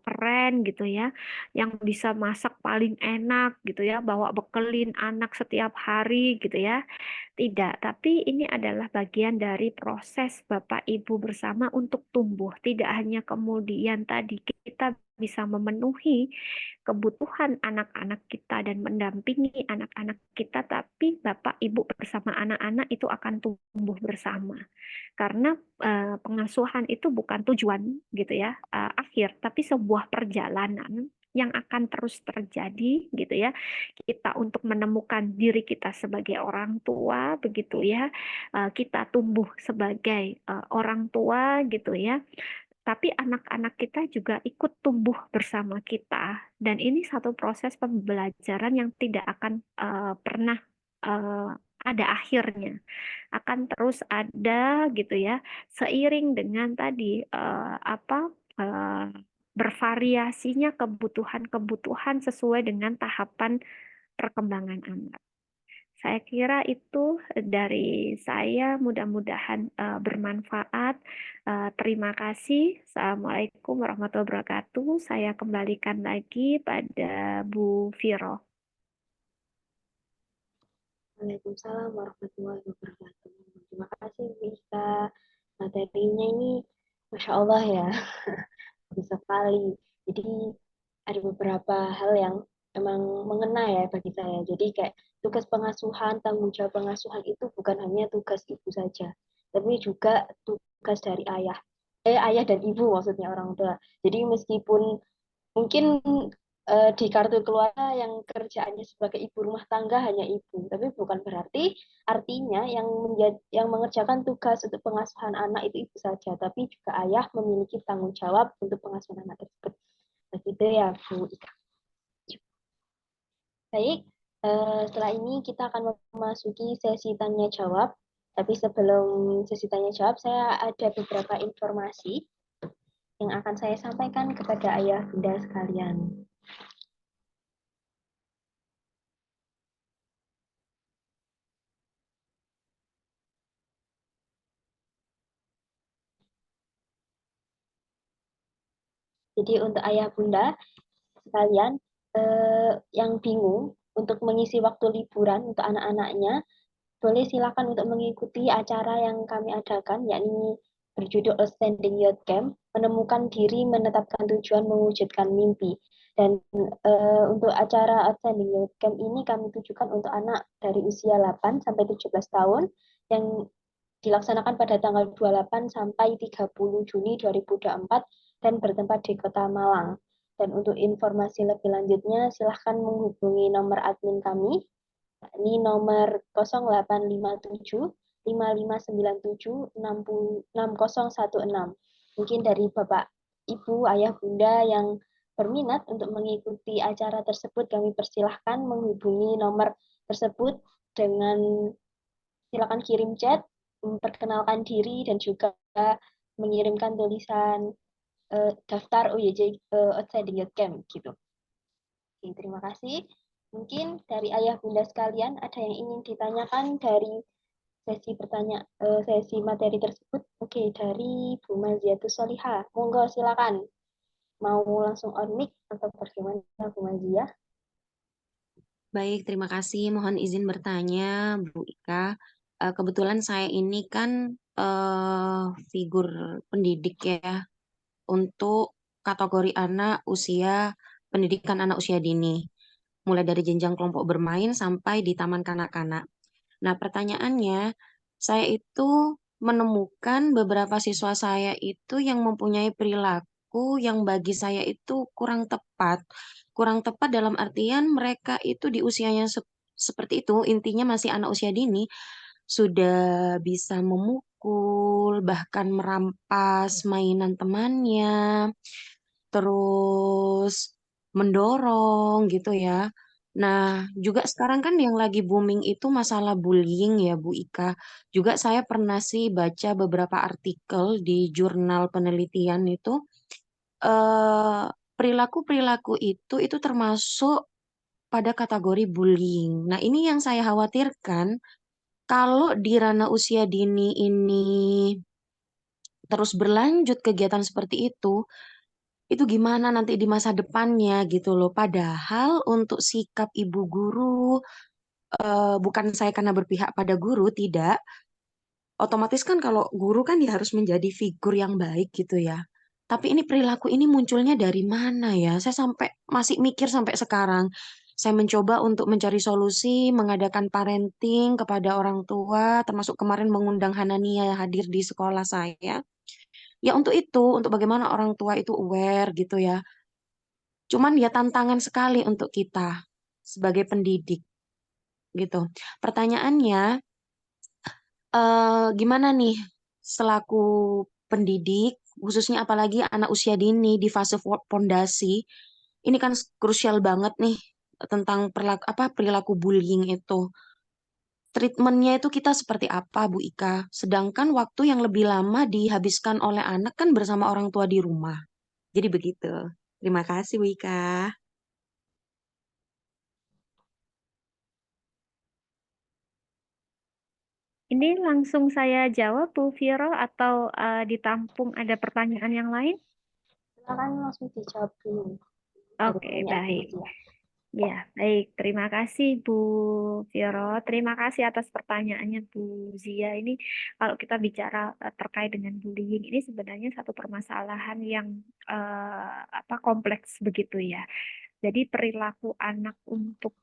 keren gitu ya, yang bisa masak paling enak gitu ya, bawa bekelin anak setiap hari gitu ya. Tidak, tapi ini adalah bagian dari proses Bapak Ibu bersama untuk tumbuh. Tidak hanya kemudian tadi kita bisa memenuhi kebutuhan anak-anak kita dan mendampingi anak-anak kita, tapi Bapak Ibu bersama anak-anak itu akan tumbuh bersama. Karena pengasuhan itu bukan tujuan gitu ya, akhir, tapi sebuah perjalanan yang akan terus terjadi gitu ya. Kita untuk menemukan diri kita sebagai orang tua begitu ya. Kita tumbuh sebagai orang tua gitu ya. Tapi anak-anak kita juga ikut tumbuh bersama kita, dan ini satu proses pembelajaran yang tidak akan pernah eh, ada akhirnya, akan terus ada gitu ya, seiring dengan tadi eh, bervariasinya kebutuhan-kebutuhan sesuai dengan tahapan perkembangan anak. Saya kira itu dari saya, mudah-mudahan bermanfaat. Terima kasih. Assalamualaikum warahmatullahi wabarakatuh. Saya kembalikan lagi pada Bu Viro. Waalaikumsalam warahmatullahi wabarakatuh. Terima kasih Bisa. Materinya ini Masya Allah ya, bisa sekali. Jadi ada beberapa hal yang emang mengena ya bagi saya. Jadi kayak tugas pengasuhan, tanggung jawab pengasuhan itu bukan hanya tugas ibu saja, tapi juga tugas dari ayah. Ayah dan ibu maksudnya orang tua. Jadi meskipun mungkin di kartu keluarga yang kerjaannya sebagai ibu rumah tangga hanya ibu, tapi bukan berarti artinya yang mengerjakan tugas untuk pengasuhan anak itu ibu saja, tapi juga ayah memiliki tanggung jawab untuk pengasuhan anak tersebut. Begitu ya Bu Ika. Baik, setelah ini kita akan memasuki sesi tanya jawab. Tapi sebelum sesi tanya jawab, saya ada beberapa informasi yang akan saya sampaikan kepada ayah bunda sekalian. Jadi untuk ayah bunda sekalian yang bingung untuk mengisi waktu liburan untuk anak-anaknya, boleh silakan untuk mengikuti acara yang kami adakan, yakni berjudul Outstanding Youth Camp, menemukan diri, menetapkan tujuan, mewujudkan mimpi. Dan untuk acara Outstanding Youth Camp ini kami tujukan untuk anak dari usia 8 sampai 17 tahun yang dilaksanakan pada tanggal 28 sampai 30 Juni 2024 dan bertempat di Kota Malang. Dan untuk informasi lebih lanjutnya, silahkan menghubungi nomor admin kami, ini nomor 0857 5597 6016. Mungkin dari Bapak, Ibu, Ayah, Bunda yang berminat untuk mengikuti acara tersebut, kami persilahkan menghubungi nomor tersebut dengan silakan kirim chat, memperkenalkan diri, dan juga mengirimkan tulisan daftar OYJ Outstanding Youth Camp gitu. Oke, terima kasih. Mungkin dari ayah bunda sekalian ada yang ingin ditanyakan dari sesi materi tersebut. Oke, dari Bu Maziatus Soliha. Monggo silakan. Mau langsung on mic atau bagaimana Bu Mazia? Baik, terima kasih. Mohon izin bertanya, Bu Ika. Kebetulan saya ini kan figur pendidik ya untuk kategori anak usia pendidikan anak usia dini, mulai dari jenjang kelompok bermain sampai di taman kanak-kanak. Nah, pertanyaannya, saya itu menemukan beberapa siswa saya itu yang mempunyai perilaku yang bagi saya itu kurang tepat. Kurang tepat dalam artian mereka itu di usianya seperti itu, intinya masih anak usia dini, sudah bisa memukul, bahkan merampas mainan temannya, terus mendorong gitu ya. Nah, juga sekarang kan yang lagi booming itu masalah bullying ya, Bu Ika. Juga saya pernah sih baca beberapa artikel di jurnal penelitian itu, eh, perilaku-perilaku itu termasuk pada kategori bullying. Nah, ini yang saya khawatirkan kalau di ranah usia dini ini terus berlanjut kegiatan seperti itu gimana nanti di masa depannya gitu loh. Padahal untuk sikap ibu guru, bukan saya karena berpihak pada guru, tidak. Otomatis kan kalau guru kan ya harus menjadi figur yang baik gitu ya. Tapi ini perilaku ini munculnya dari mana ya? Saya sampai masih mikir sampai sekarang. Saya mencoba untuk mencari solusi, mengadakan parenting kepada orang tua, termasuk kemarin mengundang Hanania hadir di sekolah saya. Ya untuk itu, untuk bagaimana orang tua itu aware gitu ya. Cuman ya tantangan sekali untuk kita sebagai pendidik gitu. Pertanyaannya, gimana nih selaku pendidik, khususnya apalagi anak usia dini di fase pondasi, ini kan krusial banget nih tentang perilaku bullying itu. Treatmentnya itu kita seperti apa, Bu Ika? Sedangkan waktu yang lebih lama dihabiskan oleh anak kan bersama orang tua di rumah. Jadi begitu. Terima kasih, Bu Ika. Ini langsung saya jawab, Bu Viro, atau ditampung ada pertanyaan yang lain? Silakan langsung dijawab dulu dari Oke, pertanyaan baik. Zia. Ya, baik. Terima kasih, Bu Viro. Terima kasih atas pertanyaannya, Bu Zia. Ini kalau kita bicara terkait dengan bullying, ini sebenarnya satu permasalahan yang kompleks begitu ya. Jadi perilaku anak untuk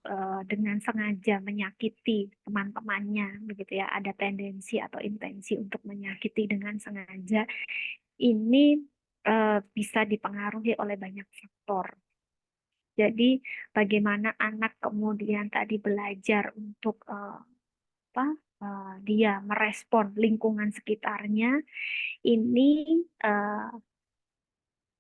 dengan sengaja menyakiti teman-temannya, begitu ya, ada tendensi atau intensi untuk menyakiti dengan sengaja, ini bisa dipengaruhi oleh banyak faktor. Jadi bagaimana anak kemudian tadi belajar untuk dia merespon lingkungan sekitarnya, ini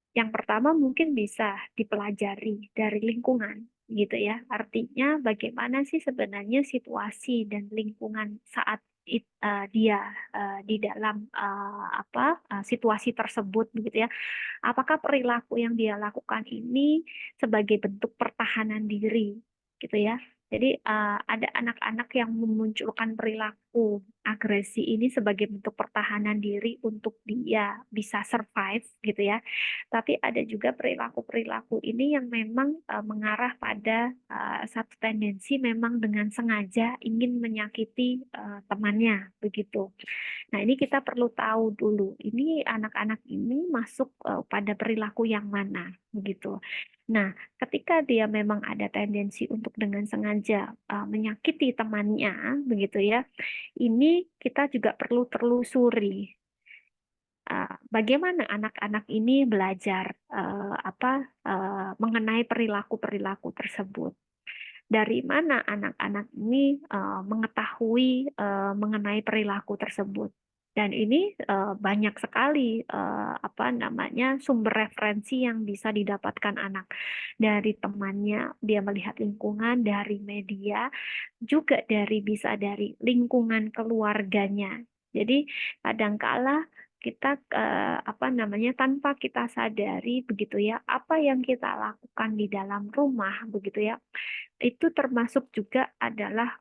yang pertama mungkin bisa dipelajari dari lingkungan, gitu ya. Artinya bagaimana sih sebenarnya situasi dan lingkungan saat dia di dalam situasi tersebut, begitu ya. Apakah perilaku yang dia lakukan ini sebagai bentuk pertahanan diri, gitu ya. Jadi ada anak-anak yang memunculkan perilaku agresi ini sebagai bentuk pertahanan diri untuk dia bisa survive, gitu ya. Tapi ada juga perilaku-perilaku ini yang memang mengarah pada satu tendensi memang dengan sengaja ingin menyakiti temannya, begitu. Nah, ini kita perlu tahu dulu, ini anak-anak ini masuk pada perilaku yang mana, begitu. Nah, ketika dia memang ada tendensi untuk dengan sengaja menyakiti temannya, begitu ya, ini kita juga perlu telusuri bagaimana anak-anak ini belajar mengenai perilaku-perilaku tersebut. Dari mana anak-anak ini mengetahui mengenai perilaku tersebut. Dan ini banyak sekali sumber referensi yang bisa didapatkan anak dari temannya, dia melihat lingkungan, dari media, juga bisa dari lingkungan keluarganya. Jadi kadangkala kita tanpa kita sadari begitu ya, apa yang kita lakukan di dalam rumah begitu ya, itu termasuk juga adalah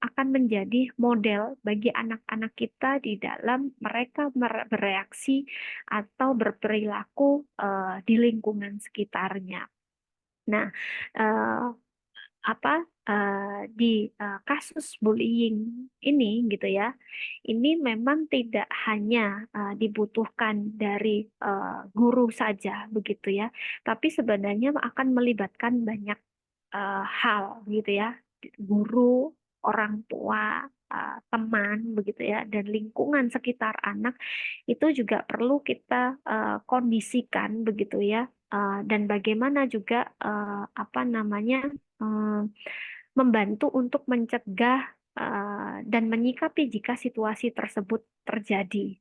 akan menjadi model bagi anak-anak kita di dalam mereka bereaksi atau berperilaku di lingkungan sekitarnya. Nah, di kasus bullying ini gitu ya, ini memang tidak hanya dibutuhkan dari guru saja begitu ya, tapi sebenarnya akan melibatkan banyak hal gitu ya, guru, orang tua, teman begitu ya, dan lingkungan sekitar anak itu juga perlu kita kondisikan begitu ya, dan bagaimana juga membantu untuk mencegah dan menyikapi jika situasi tersebut terjadi.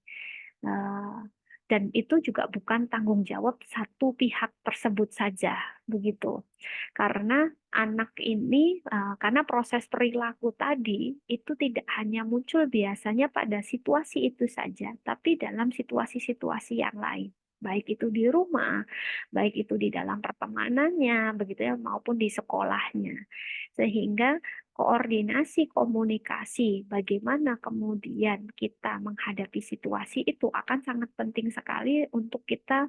Dan itu juga bukan tanggung jawab satu pihak tersebut saja, begitu. Karena anak ini, karena proses perilaku tadi itu tidak hanya muncul biasanya pada situasi itu saja, tapi dalam situasi-situasi yang lain, baik itu di rumah, baik itu di dalam pertemanannya, begitu ya, maupun di sekolahnya. Sehingga koordinasi komunikasi bagaimana kemudian kita menghadapi situasi itu akan sangat penting sekali untuk kita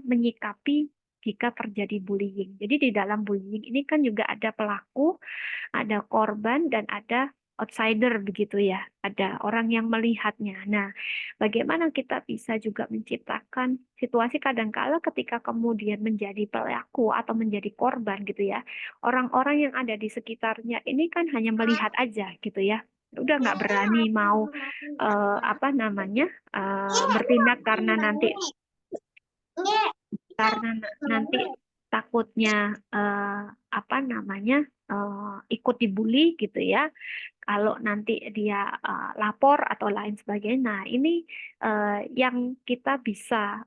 menyikapi jika terjadi bullying. Jadi di dalam bullying ini kan juga ada pelaku, ada korban, dan ada outsider begitu ya, ada orang yang melihatnya. Nah, bagaimana kita bisa juga menciptakan situasi kadangkala ketika kemudian menjadi pelaku atau menjadi korban gitu ya. Orang-orang yang ada di sekitarnya ini kan hanya melihat aja gitu ya. Udah nggak berani mau bertindak karena nanti takutnya ikut dibully gitu ya, kalau nanti dia lapor atau lain sebagainya. Nah, ini yang kita bisa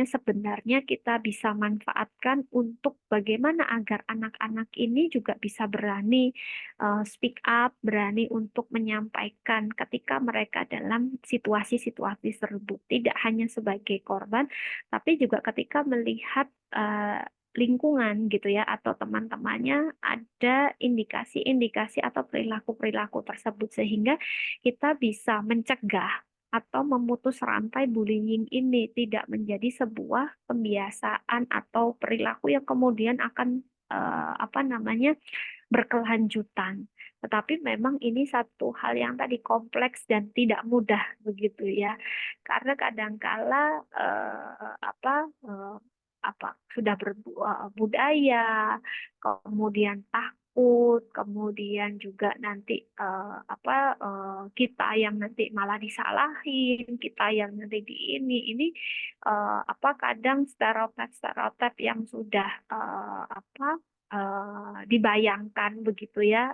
sebenarnya kita bisa manfaatkan untuk bagaimana agar anak-anak ini juga bisa berani speak up, berani untuk menyampaikan ketika mereka dalam situasi-situasi tersebut, tidak hanya sebagai korban, tapi juga ketika melihat lingkungan gitu ya atau teman-temannya ada indikasi-indikasi atau perilaku-perilaku tersebut, sehingga kita bisa mencegah atau memutus rantai bullying ini tidak menjadi sebuah kebiasaan atau perilaku yang kemudian akan berkelanjutan. Tetapi memang ini satu hal yang tadi kompleks dan tidak mudah begitu ya, karena kadangkala sudah berbudaya, kemudian takut, kemudian juga nanti kita yang nanti malah disalahin, kita yang nanti ini kadang stereotip yang sudah dibayangkan begitu ya,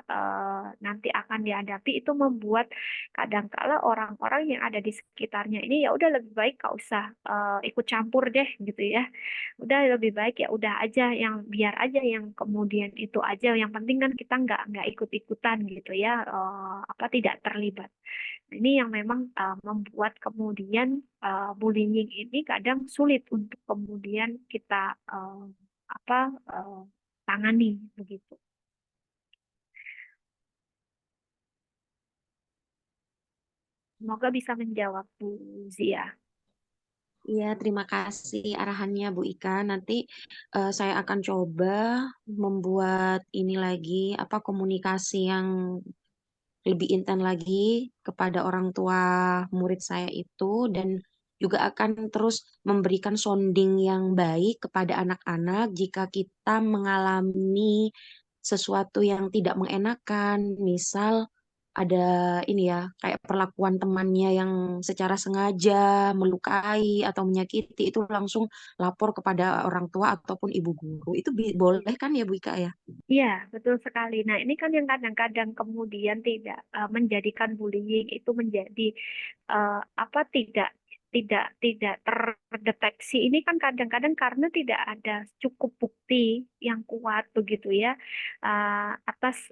nanti akan dihadapi, itu membuat kadangkala orang-orang yang ada di sekitarnya ini ya udah lebih baik gak usah ikut campur deh gitu ya, udah lebih baik ya udah aja yang biar aja yang kemudian itu aja, yang penting kan kita nggak ikut-ikutan gitu ya, tidak terlibat. Ini yang memang membuat kemudian bullying ini kadang sulit untuk kemudian kita tangani begitu. Semoga bisa menjawab Bu Zia. Iya, terima kasih arahannya Bu Ika. Nanti saya akan coba membuat ini lagi, komunikasi yang lebih intens lagi kepada orang tua murid saya itu, dan juga akan terus memberikan sounding yang baik kepada anak-anak jika kita mengalami sesuatu yang tidak mengenakan, misal ada ini ya, kayak perlakuan temannya yang secara sengaja melukai atau menyakiti, itu langsung lapor kepada orang tua ataupun ibu guru. Itu boleh kan ya Bu Ika ya? Iya, betul sekali. Nah, ini kan yang kadang-kadang kemudian tidak menjadikan bullying itu menjadi tidak tidak terdeteksi. Ini kan kadang-kadang karena tidak ada cukup bukti yang kuat begitu ya, atas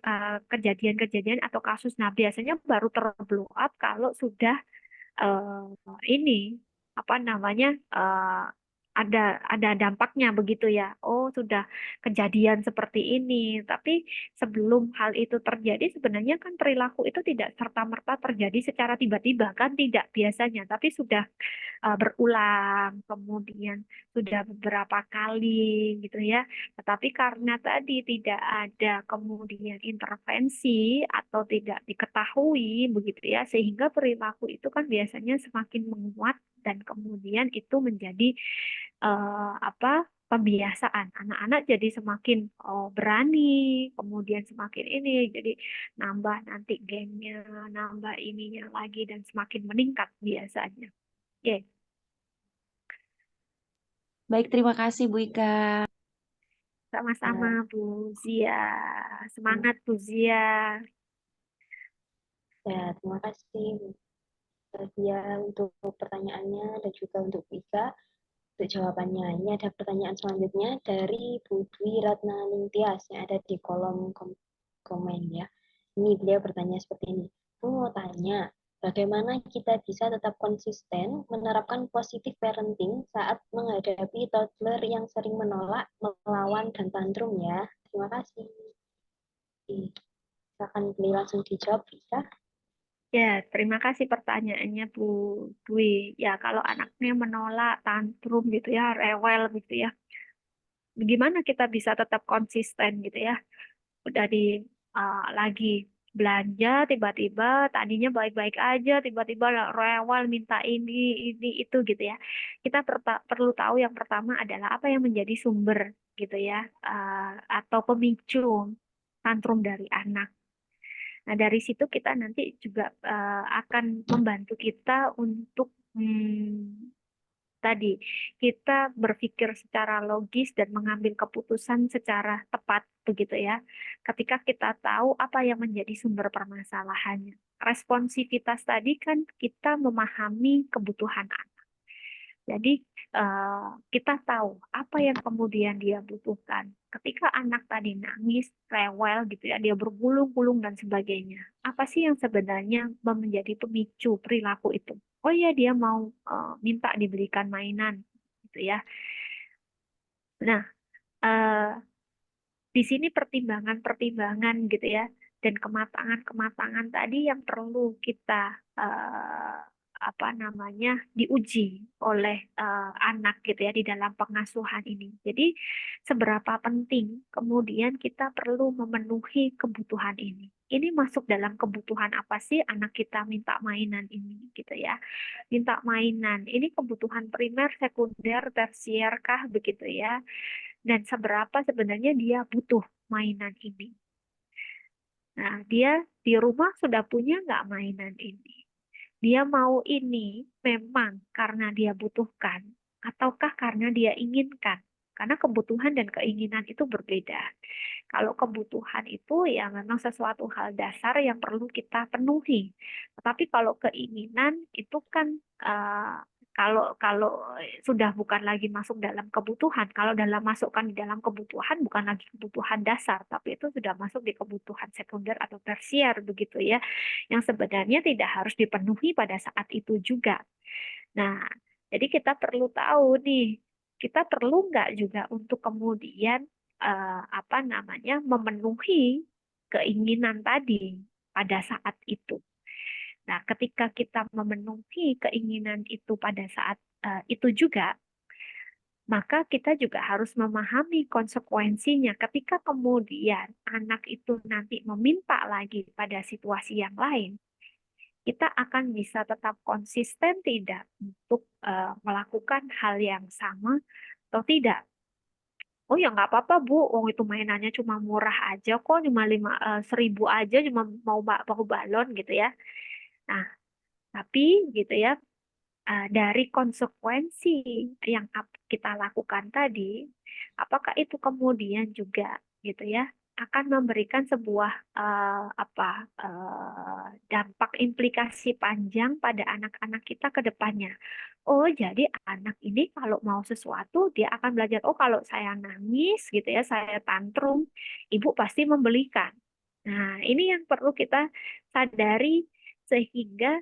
kejadian-kejadian atau kasus. Nah, biasanya baru terblow up kalau sudah ini ada dampaknya begitu ya. Oh, sudah kejadian seperti ini. Tapi sebelum hal itu terjadi, sebenarnya kan perilaku itu tidak serta-merta terjadi secara tiba-tiba, kan tidak biasanya, tapi sudah berulang, kemudian sudah beberapa kali gitu ya. Tetapi karena tadi tidak ada kemudian intervensi atau tidak diketahui begitu ya, sehingga perilaku itu kan biasanya semakin menguat dan kemudian itu menjadi pembiasaan. Anak-anak jadi semakin berani, kemudian semakin ini, jadi nambah nanti gengnya, nambah ininya lagi, dan semakin meningkat biasanya. Oke. Baik, terima kasih Bu Ika. Sama-sama Bu Zia. Semangat Bu Zia. Ya, terima kasih Zia untuk pertanyaannya dan juga untuk Ika untuk jawabannya. Ini ada pertanyaan selanjutnya dari Bu Dwi Ratna Ningtyas yang ada di kolom komen ya. Ini beliau bertanya seperti ini. Bu mau tanya, bagaimana kita bisa tetap konsisten menerapkan positive parenting saat menghadapi toddler yang sering menolak, melawan, dan tantrum ya? Terima kasih. Silakan beliau langsung dijawab, bisa? Ya, terima kasih pertanyaannya Bu Dwi. Ya, kalau anaknya menolak, tantrum gitu ya, rewel gitu ya, gimana kita bisa tetap konsisten gitu ya? Udah lagi belanja tiba-tiba tadinya baik-baik aja, tiba-tiba rewel minta ini itu gitu ya. Kita perlu tahu yang pertama adalah apa yang menjadi sumber gitu ya, atau pemicu tantrum dari anak. Nah, dari situ kita nanti juga akan membantu kita untuk tadi kita berpikir secara logis dan mengambil keputusan secara tepat begitu ya. Ketika kita tahu apa yang menjadi sumber permasalahannya. Responsivitas tadi kan kita memahami kebutuhan anak. Jadi kita tahu apa yang kemudian dia butuhkan. Ketika anak tadi nangis, rewel gitu ya, dia bergulung-gulung dan sebagainya. Apa sih yang sebenarnya menjadi pemicu perilaku itu? Oh iya, dia mau minta dibelikan mainan gitu ya. Nah, di sini pertimbangan-pertimbangan gitu ya, dan kematangan-kematangan tadi yang perlu kita diuji oleh anak gitu ya di dalam pengasuhan ini. Jadi seberapa penting kemudian kita perlu memenuhi kebutuhan ini. Ini masuk dalam kebutuhan apa sih anak kita minta mainan ini gitu ya. Minta mainan. Ini kebutuhan primer, sekunder, tersier kah begitu ya. Dan seberapa sebenarnya dia butuh mainan ini. Nah, dia di rumah sudah punya nggak mainan ini? Dia mau ini memang karena dia butuhkan, ataukah karena dia inginkan? Karena kebutuhan dan keinginan itu berbeda. Kalau kebutuhan itu ya memang sesuatu hal dasar yang perlu kita penuhi. Tetapi kalau keinginan itu kan kalau sudah bukan lagi masuk dalam kebutuhan, kalau masukkan di dalam kebutuhan bukan lagi kebutuhan dasar, tapi itu sudah masuk di kebutuhan sekunder atau tersier begitu ya, yang sebenarnya tidak harus dipenuhi pada saat itu juga. Nah, jadi kita perlu tahu nih, kita perlu nggak juga untuk kemudian memenuhi keinginan tadi pada saat itu. Nah, ketika kita memenuhi keinginan itu pada saat itu juga, maka kita juga harus memahami konsekuensinya ketika kemudian anak itu nanti meminta lagi pada situasi yang lain. Kita akan bisa tetap konsisten tidak untuk melakukan hal yang sama atau tidak. Oh ya nggak apa-apa Bu, wong itu mainannya cuma murah aja kok, cuma 1.000 aja, cuma mau balon gitu ya. Nah, tapi gitu ya, dari konsekuensi yang kita lakukan tadi, apakah itu kemudian juga gitu ya akan memberikan sebuah dampak implikasi panjang pada anak-anak kita ke depannya. Oh, jadi anak ini kalau mau sesuatu dia akan belajar, oh kalau saya nangis gitu ya, saya tantrum, ibu pasti membelikan. Nah, ini yang perlu kita sadari sehingga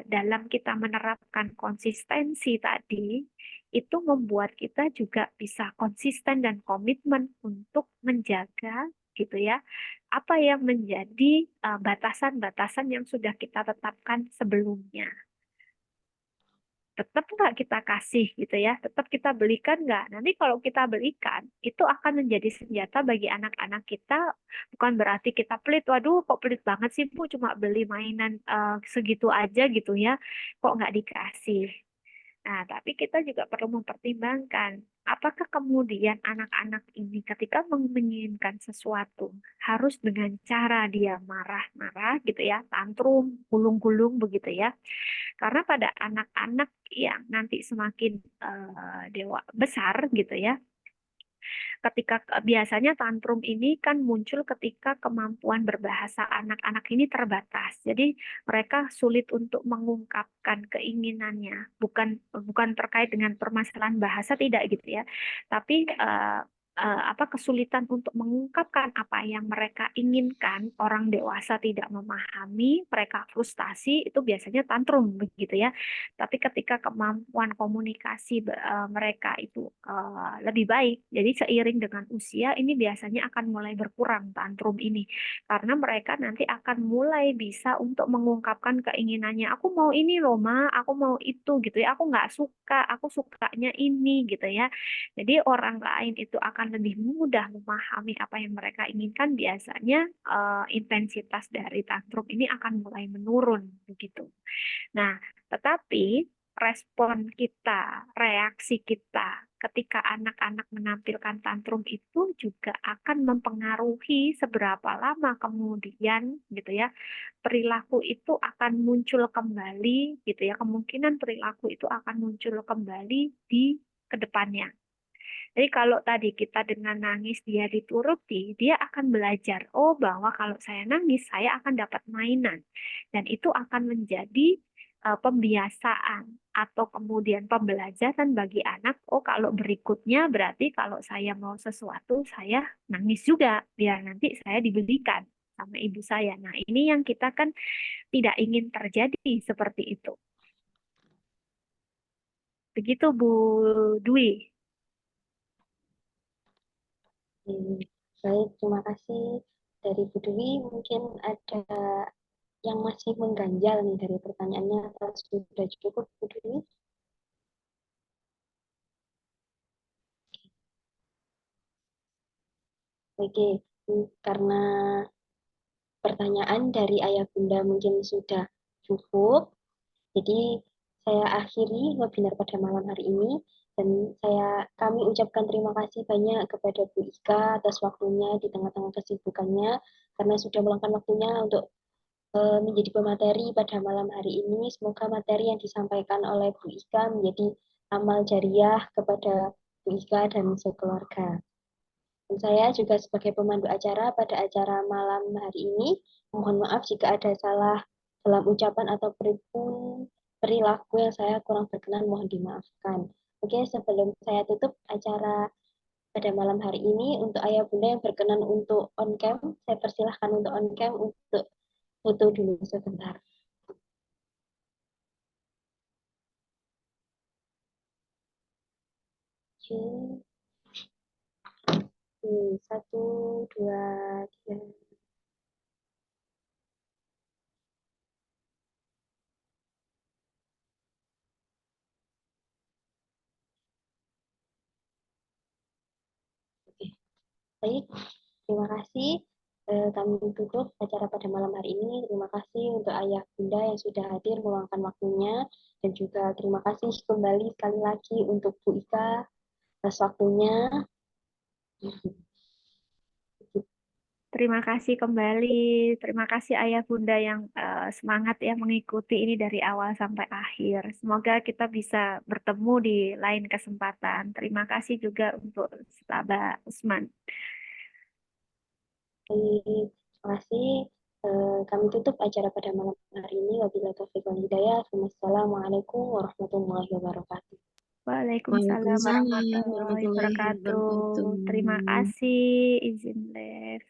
dalam kita menerapkan konsistensi tadi, itu membuat kita juga bisa konsisten dan komitmen untuk menjaga gitu ya, apa yang menjadi batasan-batasan yang sudah kita tetapkan sebelumnya. Tetap nggak kita kasih gitu ya, tetap kita belikan nggak? Nanti kalau kita belikan, itu akan menjadi senjata bagi anak-anak kita, bukan berarti kita pelit, waduh kok pelit banget sih Bu, cuma beli mainan segitu aja gitu ya, kok nggak dikasih. Nah, tapi kita juga perlu mempertimbangkan apakah kemudian anak-anak ini ketika menginginkan sesuatu harus dengan cara dia marah-marah gitu ya, tantrum, gulung-gulung begitu ya. Karena pada anak-anak yang nanti semakin besar gitu ya, ketika biasanya tantrum ini kan muncul ketika kemampuan berbahasa anak-anak ini terbatas. Jadi mereka sulit untuk mengungkapkan keinginannya. Bukan terkait dengan permasalahan bahasa tidak gitu ya. Tapi kesulitan untuk mengungkapkan apa yang mereka inginkan, orang dewasa tidak memahami, mereka frustasi, itu biasanya tantrum begitu ya. Tapi ketika kemampuan komunikasi mereka itu lebih baik, jadi seiring dengan usia ini biasanya akan mulai berkurang tantrum ini, karena mereka nanti akan mulai bisa untuk mengungkapkan keinginannya. Aku mau ini loh Ma, aku mau itu gitu ya. Aku nggak suka, aku sukanya ini gitu ya. Jadi orang lain itu akan akan lebih mudah memahami apa yang mereka inginkan, biasanya intensitas dari tantrum ini akan mulai menurun begitu. Nah, tetapi respon kita, reaksi kita ketika anak-anak menampilkan tantrum itu juga akan mempengaruhi seberapa lama kemudian gitu ya perilaku itu akan muncul kembali gitu ya. Kemungkinan perilaku itu akan muncul kembali di kedepannya. Jadi kalau tadi kita dengan nangis dia dituruti, dia akan belajar, oh bahwa kalau saya nangis, saya akan dapat mainan. Dan itu akan menjadi pembiasaan atau kemudian pembelajaran bagi anak, oh kalau berikutnya berarti kalau saya mau sesuatu, saya nangis juga, biar nanti saya dibelikan sama ibu saya. Nah ini yang kita kan tidak ingin terjadi seperti itu. Begitu Bu Dwi. Baik, terima kasih dari Bu Dwi. Mungkin ada yang masih mengganjal nih dari pertanyaannya, atau sudah cukup Bu Dwi? Oke, karena pertanyaan dari Ayah Bunda mungkin sudah cukup, jadi saya akhiri webinar pada malam hari ini, dan kami ucapkan terima kasih banyak kepada Bu Ika atas waktunya di tengah-tengah kesibukannya, karena sudah meluangkan waktunya untuk menjadi pemateri pada malam hari ini. Semoga materi yang disampaikan oleh Bu Ika menjadi amal jariah kepada Bu Ika dan sekeluarga. Dan saya juga sebagai pemandu acara pada acara malam hari ini, mohon maaf jika ada salah dalam ucapan atau perilaku yang saya kurang berkenan, mohon dimaafkan. Oke, sebelum saya tutup acara pada malam hari ini, untuk ayah bunda yang berkenan untuk on cam, saya persilahkan untuk on cam untuk foto dulu sebentar. Oke. Satu, dua, tiga. Oke. Baik, terima kasih. Kami tutup acara pada malam hari ini. Terima kasih untuk ayah bunda yang sudah hadir meluangkan waktunya, dan juga terima kasih kembali sekali lagi untuk Bu Ika atas waktunya. Terima kasih kembali. Terima kasih Ayah Bunda yang semangat ya mengikuti ini dari awal sampai akhir. Semoga kita bisa bertemu di lain kesempatan. Terima kasih juga untuk Sabah Usman. Terima kasih. Kami tutup acara pada malam hari ini. Wabillahi taufiq wal hidayah. Wassalamualaikum warahmatullahi wabarakatuh. Waalaikumsalam Waalaikumsalam warahmatullahi warahmatullahi wabarakatuh. wabarakatuh. Terima kasih. Izin live.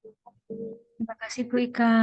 Terima kasih. Terima kasih Bu Ika.